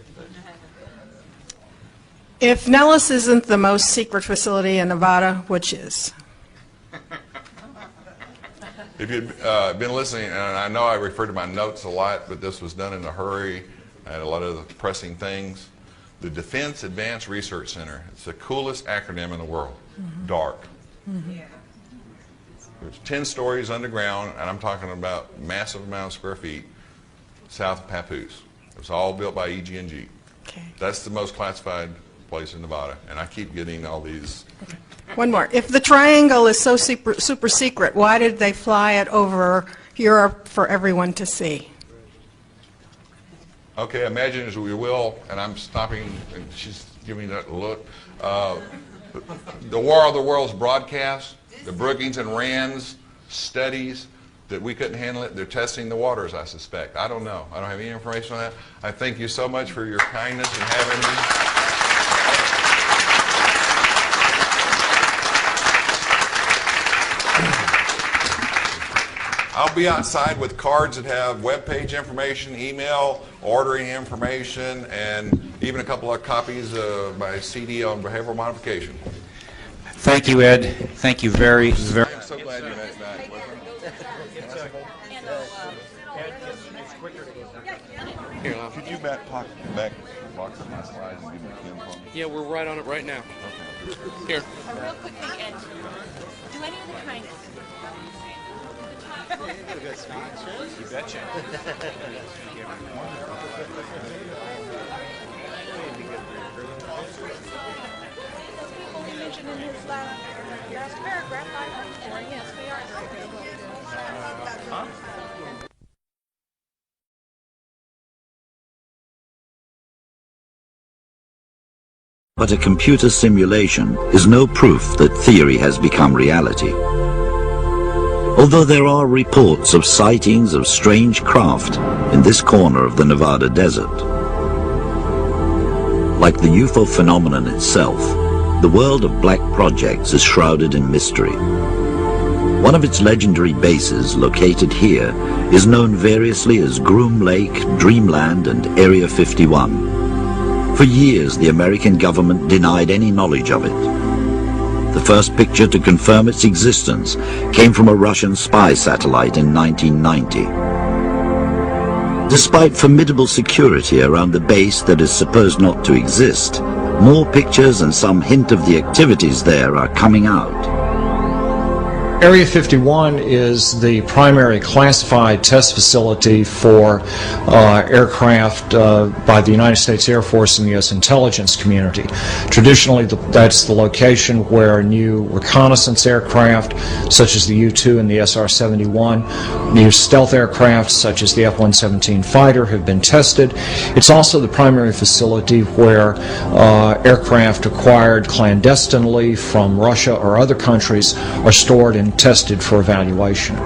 If Nellis isn't the most secret facility in Nevada, which is? If you'd been listening, and I know I refer to my notes a lot, but this was done in a hurry. I had a lot of pressing things. The Defense Advanced Research Center. It's the coolest acronym in the world. Mm-hmm. DARC. Mm-hmm. There's 10 stories underground, and I'm talking about massive amount of square feet, south of Papoose. It was all built by EG&G. Okay. That's the most classified place in Nevada, and I keep getting all these. Okay. One more. If the triangle is so super secret, why did they fly it over Europe for everyone to see? Okay, imagine as we will, and I'm stopping, and she's giving me that look. The War of the Worlds broadcast, the Brookings and Rands studies that we couldn't handle it. They're testing the waters, I suspect. I don't know. I don't have any information on that. I thank you so much for your kindness in having me. I'll be outside with cards that have webpage information, email, ordering information, and even a couple of copies of my CD on behavioral modification. Thank you, Ed. Thank you very, very. I'm so glad you met back. Here, could you back box of my slides and give me a pin for me? Yeah, we're right on it right now. Okay. Here. A real quick thing, Ed. Do any of the triangles? You betcha. Mentioned in his last paragraph, yes, we are. Huh? But a computer simulation is no proof that theory has become reality. Although there are reports of sightings of strange craft in this corner of the Nevada desert. Like the UFO phenomenon itself, the world of black projects is shrouded in mystery. One of its legendary bases, located here, is known variously as Groom Lake, Dreamland, and Area 51. For years, the American government denied any knowledge of it. The first picture to confirm its existence came from a Russian spy satellite in 1990. Despite formidable security around the base that is supposed not to exist, more pictures and some hint of the activities there are coming out. Area 51 is the primary classified test facility for aircraft by the United States Air Force and the U.S. intelligence community. Traditionally, that's the location where new reconnaissance aircraft, such as the U-2 and the SR-71, new stealth aircraft, such as the F-117 fighter, have been tested. It's also the primary facility where aircraft acquired clandestinely from Russia or other countries are stored and tested for evaluation.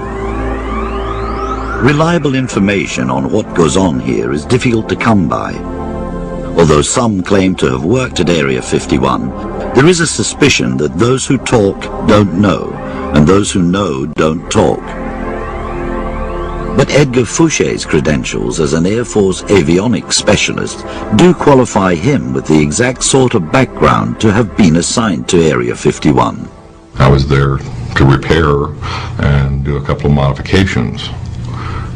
Reliable information on what goes on here is difficult to come by. Although some claim to have worked at Area 51, there is a suspicion that those who talk don't know, and those who know don't talk. But Edgar Fouche's credentials as an Air Force avionics specialist do qualify him with the exact sort of background to have been assigned to Area 51. I was there to repair and do a couple of modifications.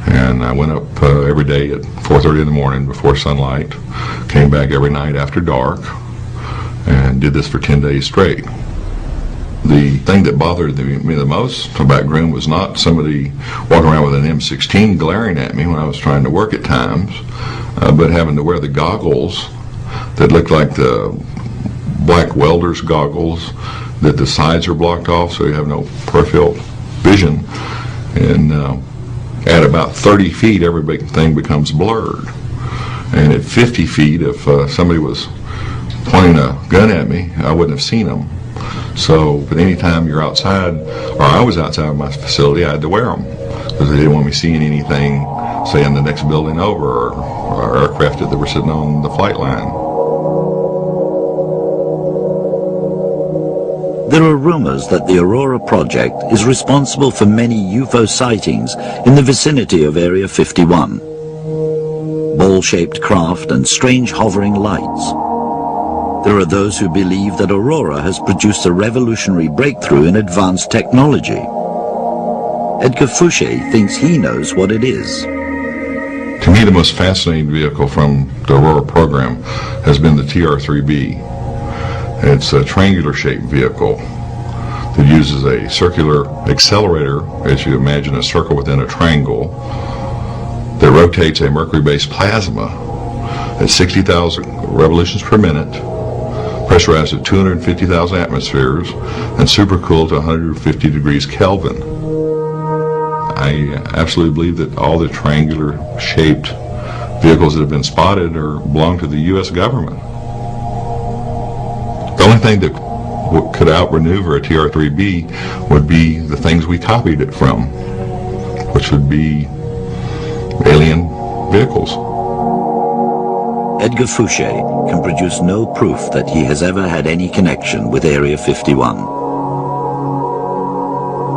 And I went up every day at 4:30 in the morning before sunlight, came back every night after dark, and did this for 10 days straight. The thing that bothered me the most about Groom was not somebody walking around with an M16 glaring at me when I was trying to work at times, but having to wear the goggles that looked like the black welder's goggles, that the sides are blocked off so you have no peripheral vision. And at about 30 feet, everything becomes blurred. And at 50 feet, if somebody was pointing a gun at me, I wouldn't have seen them. So, but any time you're outside, or I was outside of my facility, I had to wear them because they didn't want me seeing anything, say, in the next building over, or aircraft that were sitting on the flight line. There are rumors that the Aurora project is responsible for many UFO sightings in the vicinity of Area 51. Ball-shaped craft and strange hovering lights. There are those who believe that Aurora has produced a revolutionary breakthrough in advanced technology. Edgar Fouche thinks he knows what it is. To me, the most fascinating vehicle from the Aurora program has been the TR3B. It's a triangular-shaped vehicle that uses a circular accelerator, as you imagine a circle within a triangle, that rotates a mercury-based plasma at 60,000 revolutions per minute, pressurized at 250,000 atmospheres, and supercooled to 150 degrees Kelvin. I absolutely believe that all the triangular-shaped vehicles that have been spotted belong to the U.S. government. The only thing that could outmaneuver a TR3B would be the things we copied it from, which would be alien vehicles. Edgar Fouche can produce no proof that he has ever had any connection with Area 51.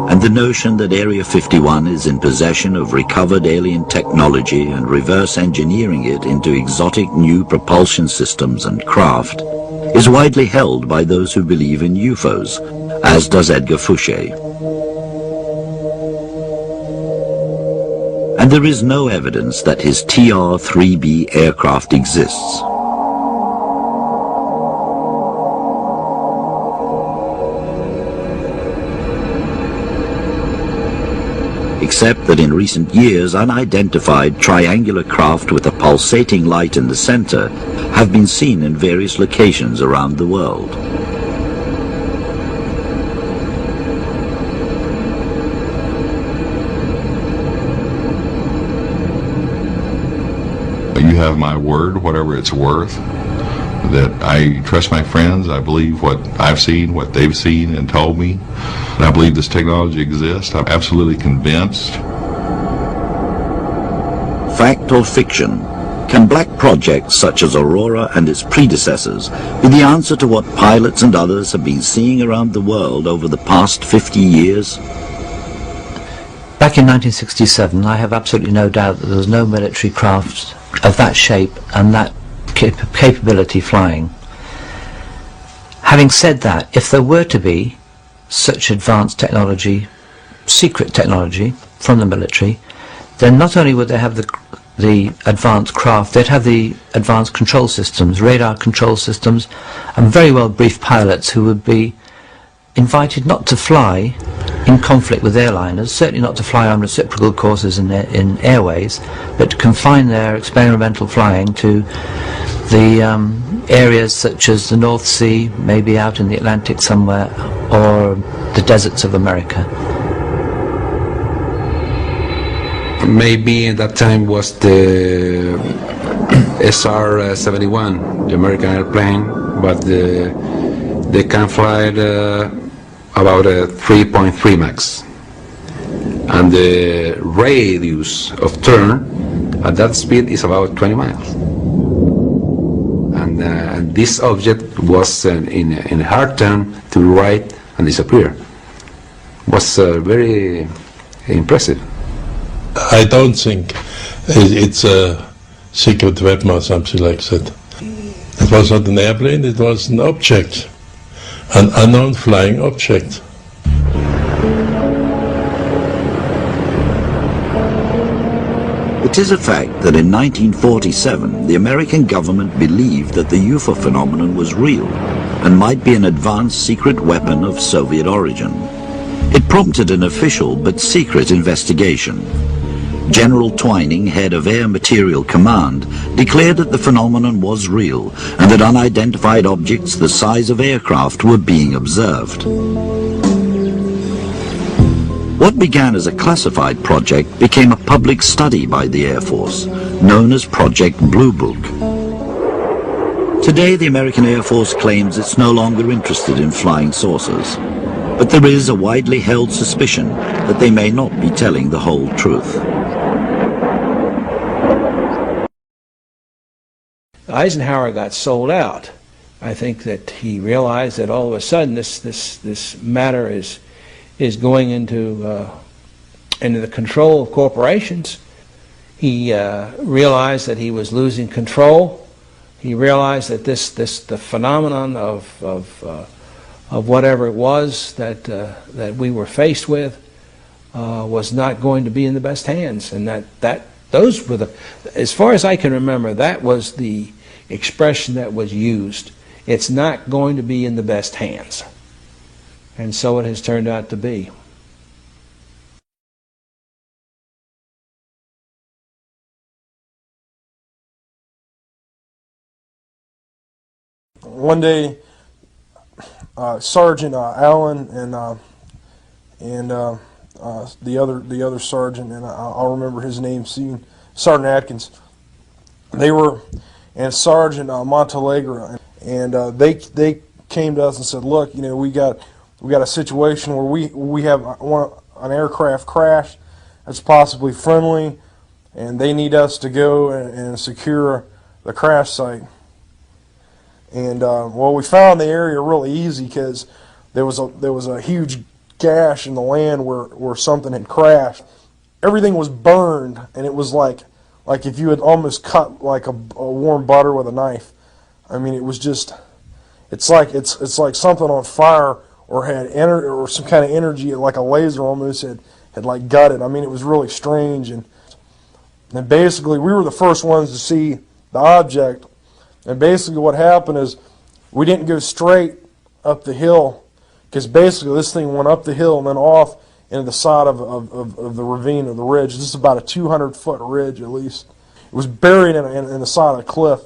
And the notion that Area 51 is in possession of recovered alien technology and reverse engineering it into exotic new propulsion systems and craft is widely held by those who believe in UFOs, as does Edgar Fouche. And there is no evidence that his TR3B aircraft exists. Except that in recent years, unidentified triangular craft with a pulsating light in the center have been seen in various locations around the world. You have my word, whatever it's worth, that I trust my friends. I believe what I've seen, what they've seen and told me. And I believe this technology exists. I'm absolutely convinced. Fact or fiction? Can black projects such as Aurora and its predecessors be the answer to what pilots and others have been seeing around the world over the past 50 years? Back in 1967, I have absolutely no doubt that there was no military craft of that shape and that capability flying. Having said that, if there were to be such advanced technology, secret technology from the military, then not only would they have the advanced craft, they'd have the advanced control systems, radar control systems, and very well briefed pilots who would be invited not to fly in conflict with airliners, certainly not to fly on reciprocal courses in airways, but to confine their experimental flying to the areas such as the North Sea, maybe out in the Atlantic somewhere, or the deserts of America. Maybe at that time was the SR-71, the American airplane, but they can fly at about a 3.3 max. and the radius of turn at that speed is about 20 miles. And this object was in a hard turn to the right and disappear. Was very impressive. I don't think it's a secret weapon or something like that. It was not an airplane, it was an object, an unknown flying object. It is a fact that in 1947 the American government believed that the UFO phenomenon was real and might be an advanced secret weapon of Soviet origin. It prompted an official but secret investigation. General Twining, head of Air Material Command, declared that the phenomenon was real and that unidentified objects the size of aircraft were being observed. What began as a classified project became a public study by the Air Force, known as Project Blue Book. Today, the American Air Force claims it's no longer interested in flying saucers, but there is a widely held suspicion that they may not be telling the whole truth. Eisenhower got sold out. I think that he realized that all of a sudden this matter is going into the control of corporations. He realized that he was losing control. He realized that the phenomenon of whatever it was that we were faced with was not going to be in the best hands, and those were as far as I can remember, that was the expression that was used. It's not going to be in the best hands. And so it has turned out to be. One day, Sergeant Allen and the other sergeant, and I'll remember his name soon, Sergeant Atkins. They were, and Sergeant Montalegre, and they came to us and said, "Look, we got a situation where we have an aircraft crash that's possibly friendly, and they need us to go and secure the crash site." And well, we found the area really easy because there was a huge gash in the land where something had crashed. Everything was burned, and it was like if you had almost cut like a warm butter with a knife. I mean, it was just, it's like something on fire or had or some kind of energy, like a laser almost had like gutted. I mean, it was really strange, and basically we were the first ones to see the object. And basically what happened is we didn't go straight up the hill, because basically this thing went up the hill and then off into the side of the ravine or the ridge. This is about a 200-foot ridge at least. It was buried in the side of the cliff.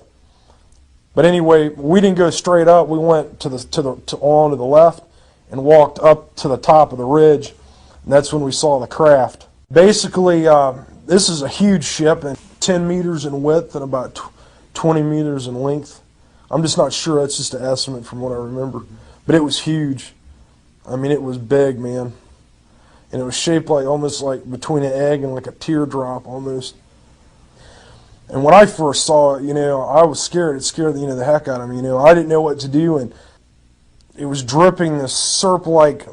But anyway, we didn't go straight up. We went on to the left and walked up to the top of the ridge, and that's when we saw the craft. Basically, this is a huge ship, and 10 meters in width and about 20 meters in length. I'm just not sure. That's just an estimate from what I remember. But it was huge. I mean, it was big, man. And it was shaped like almost like between an egg and like a teardrop almost. And when I first saw it, I was scared. It scared the heck out of me. I didn't know what to do, and it was dripping this syrup-like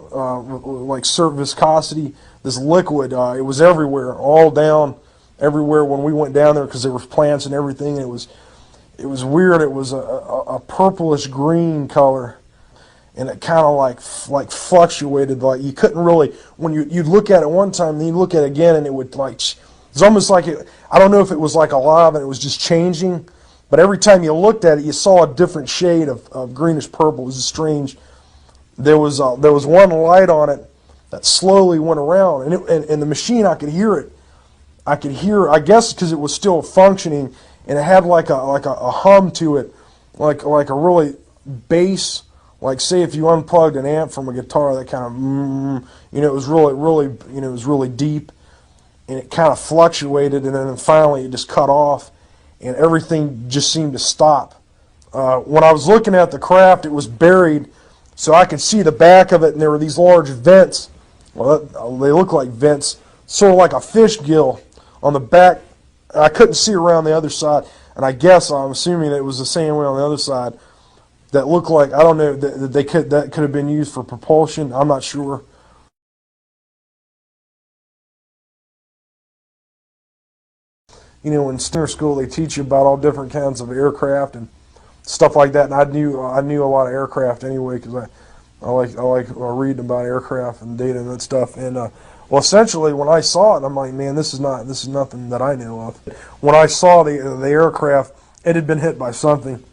syrup viscosity, this liquid. It was everywhere, all down everywhere when we went down there, because there were plants and everything. And it was weird. It was a purplish green color, and it kind of like fluctuated. Like you couldn't really, when you'd look at it one time, then you'd look at it again, and it would it's almost like it. I don't know if it was like alive and it was just changing, but every time you looked at it, you saw a different shade of greenish purple. It was strange. There was one light on it that slowly went around, and the machine, I could hear it. I guess because it was still functioning, and it had like a hum to it, like a really bass, like say if you unplugged an amp from a guitar, that kind of it was really it was really deep, and it kind of fluctuated, and then finally it just cut off, and everything just seemed to stop. When I was looking at the craft, it was buried, so I could see the back of it, and there were these large vents. Well, they look like vents, sort of like a fish gill on the back. I couldn't see around the other side, and I'm assuming it was the same way on the other side. That looked like, I don't know, that could have been used for propulsion. I'm not sure. You know, in senior school they teach you about all different kinds of aircraft and stuff like that, and I knew a lot of aircraft anyway because I like reading about aircraft and data and that stuff. And well, essentially when I saw it, I'm like, man, this is nothing that I know of. When I saw the aircraft, it had been hit by something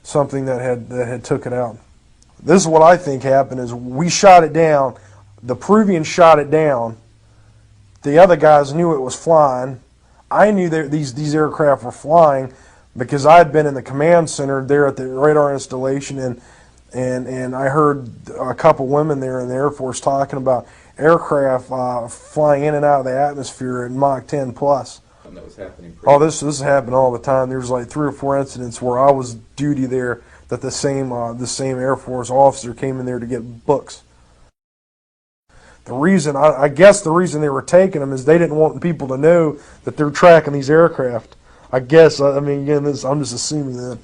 that had took it out. This is what I think happened: is we shot it down, the Peruvians shot it down. The other guys knew it was flying. I knew that these aircraft were flying because I had been in the command center there at the radar installation, and I heard a couple women there in the Air Force talking about aircraft flying in and out of the atmosphere at Mach 10 plus. And that was happening. This happened all the time. There was like 3 or 4 incidents where I was duty there that the same Air Force officer came in there to get books. The reason, I guess the reason they were taking them is they didn't want people to know that they're tracking these aircraft. I guess, I mean, again, I'm just assuming that.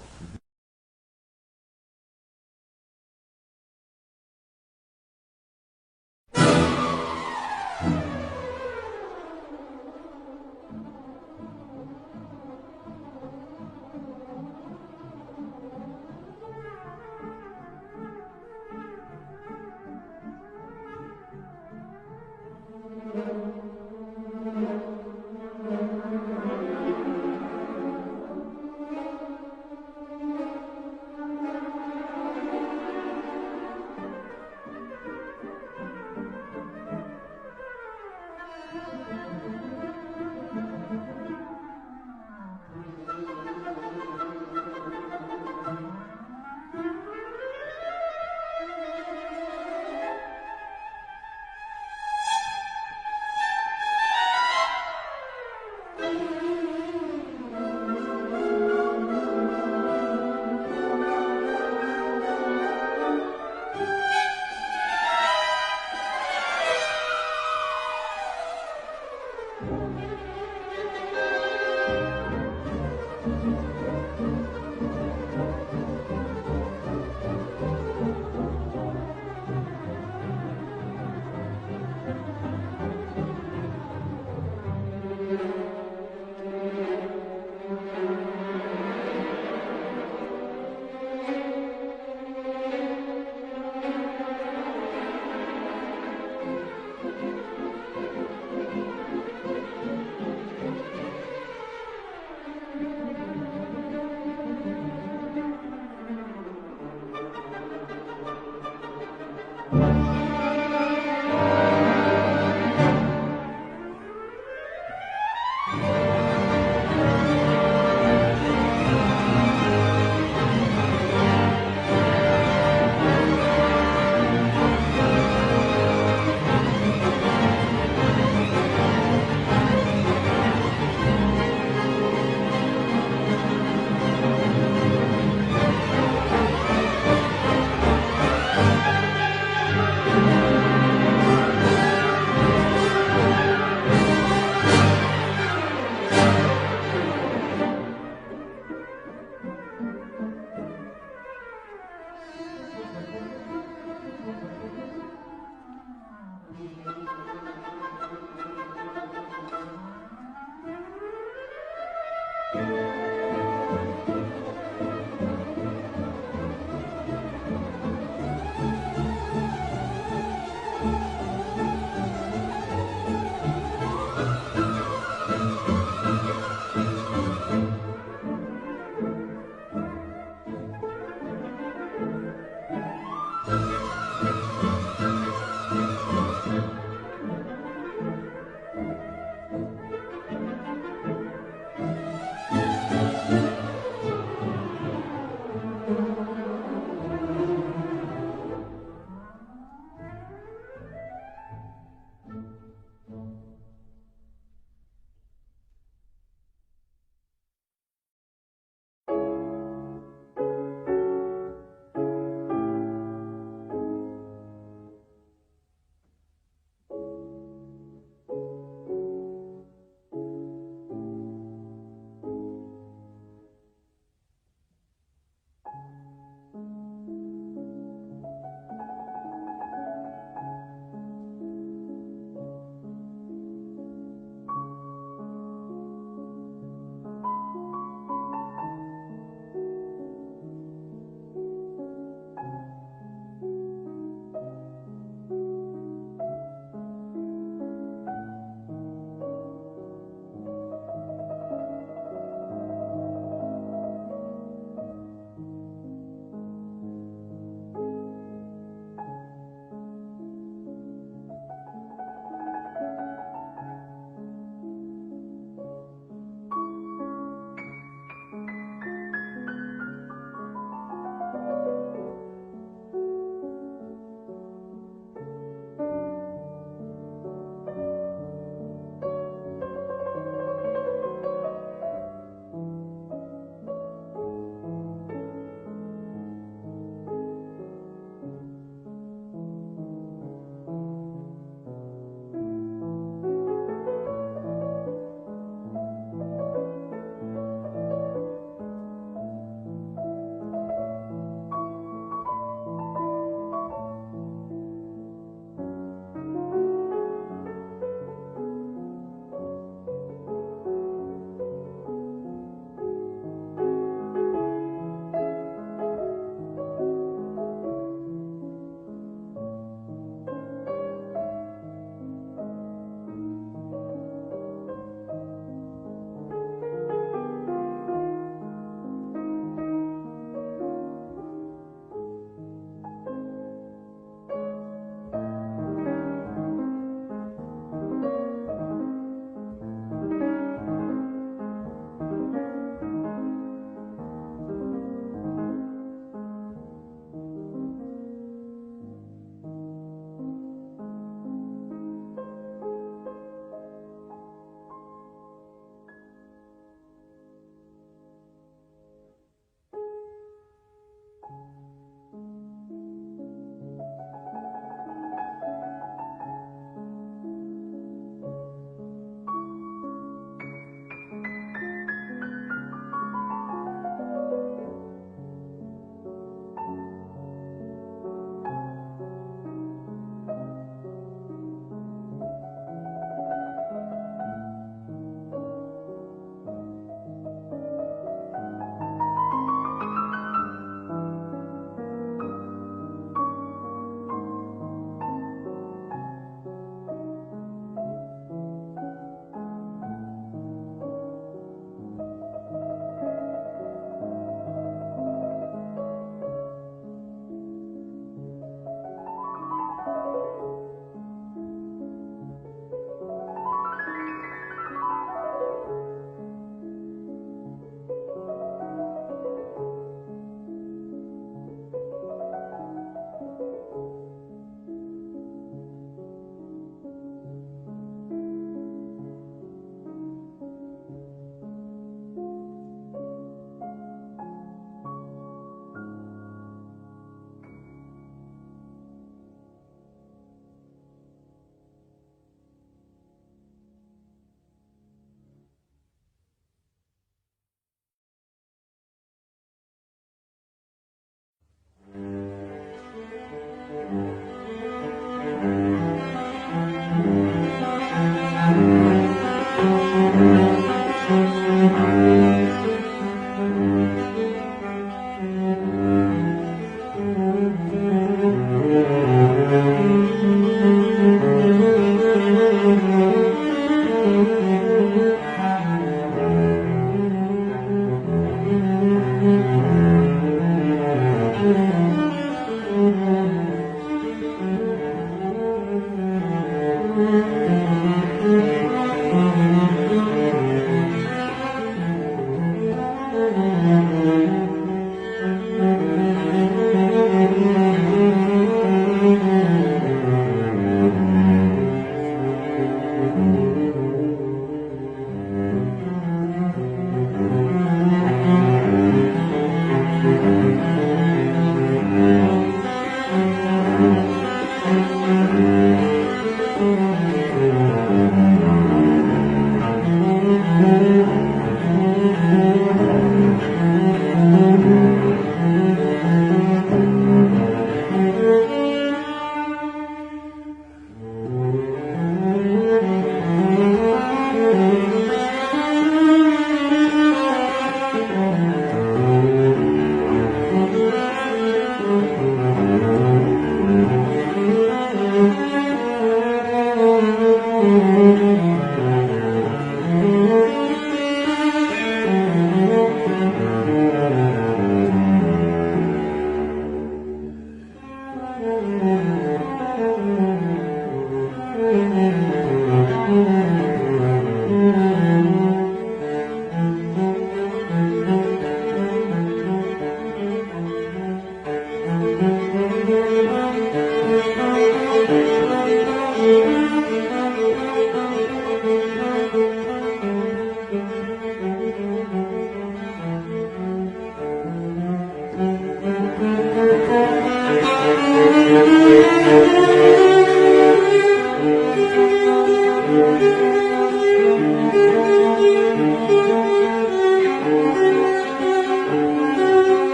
Thank you.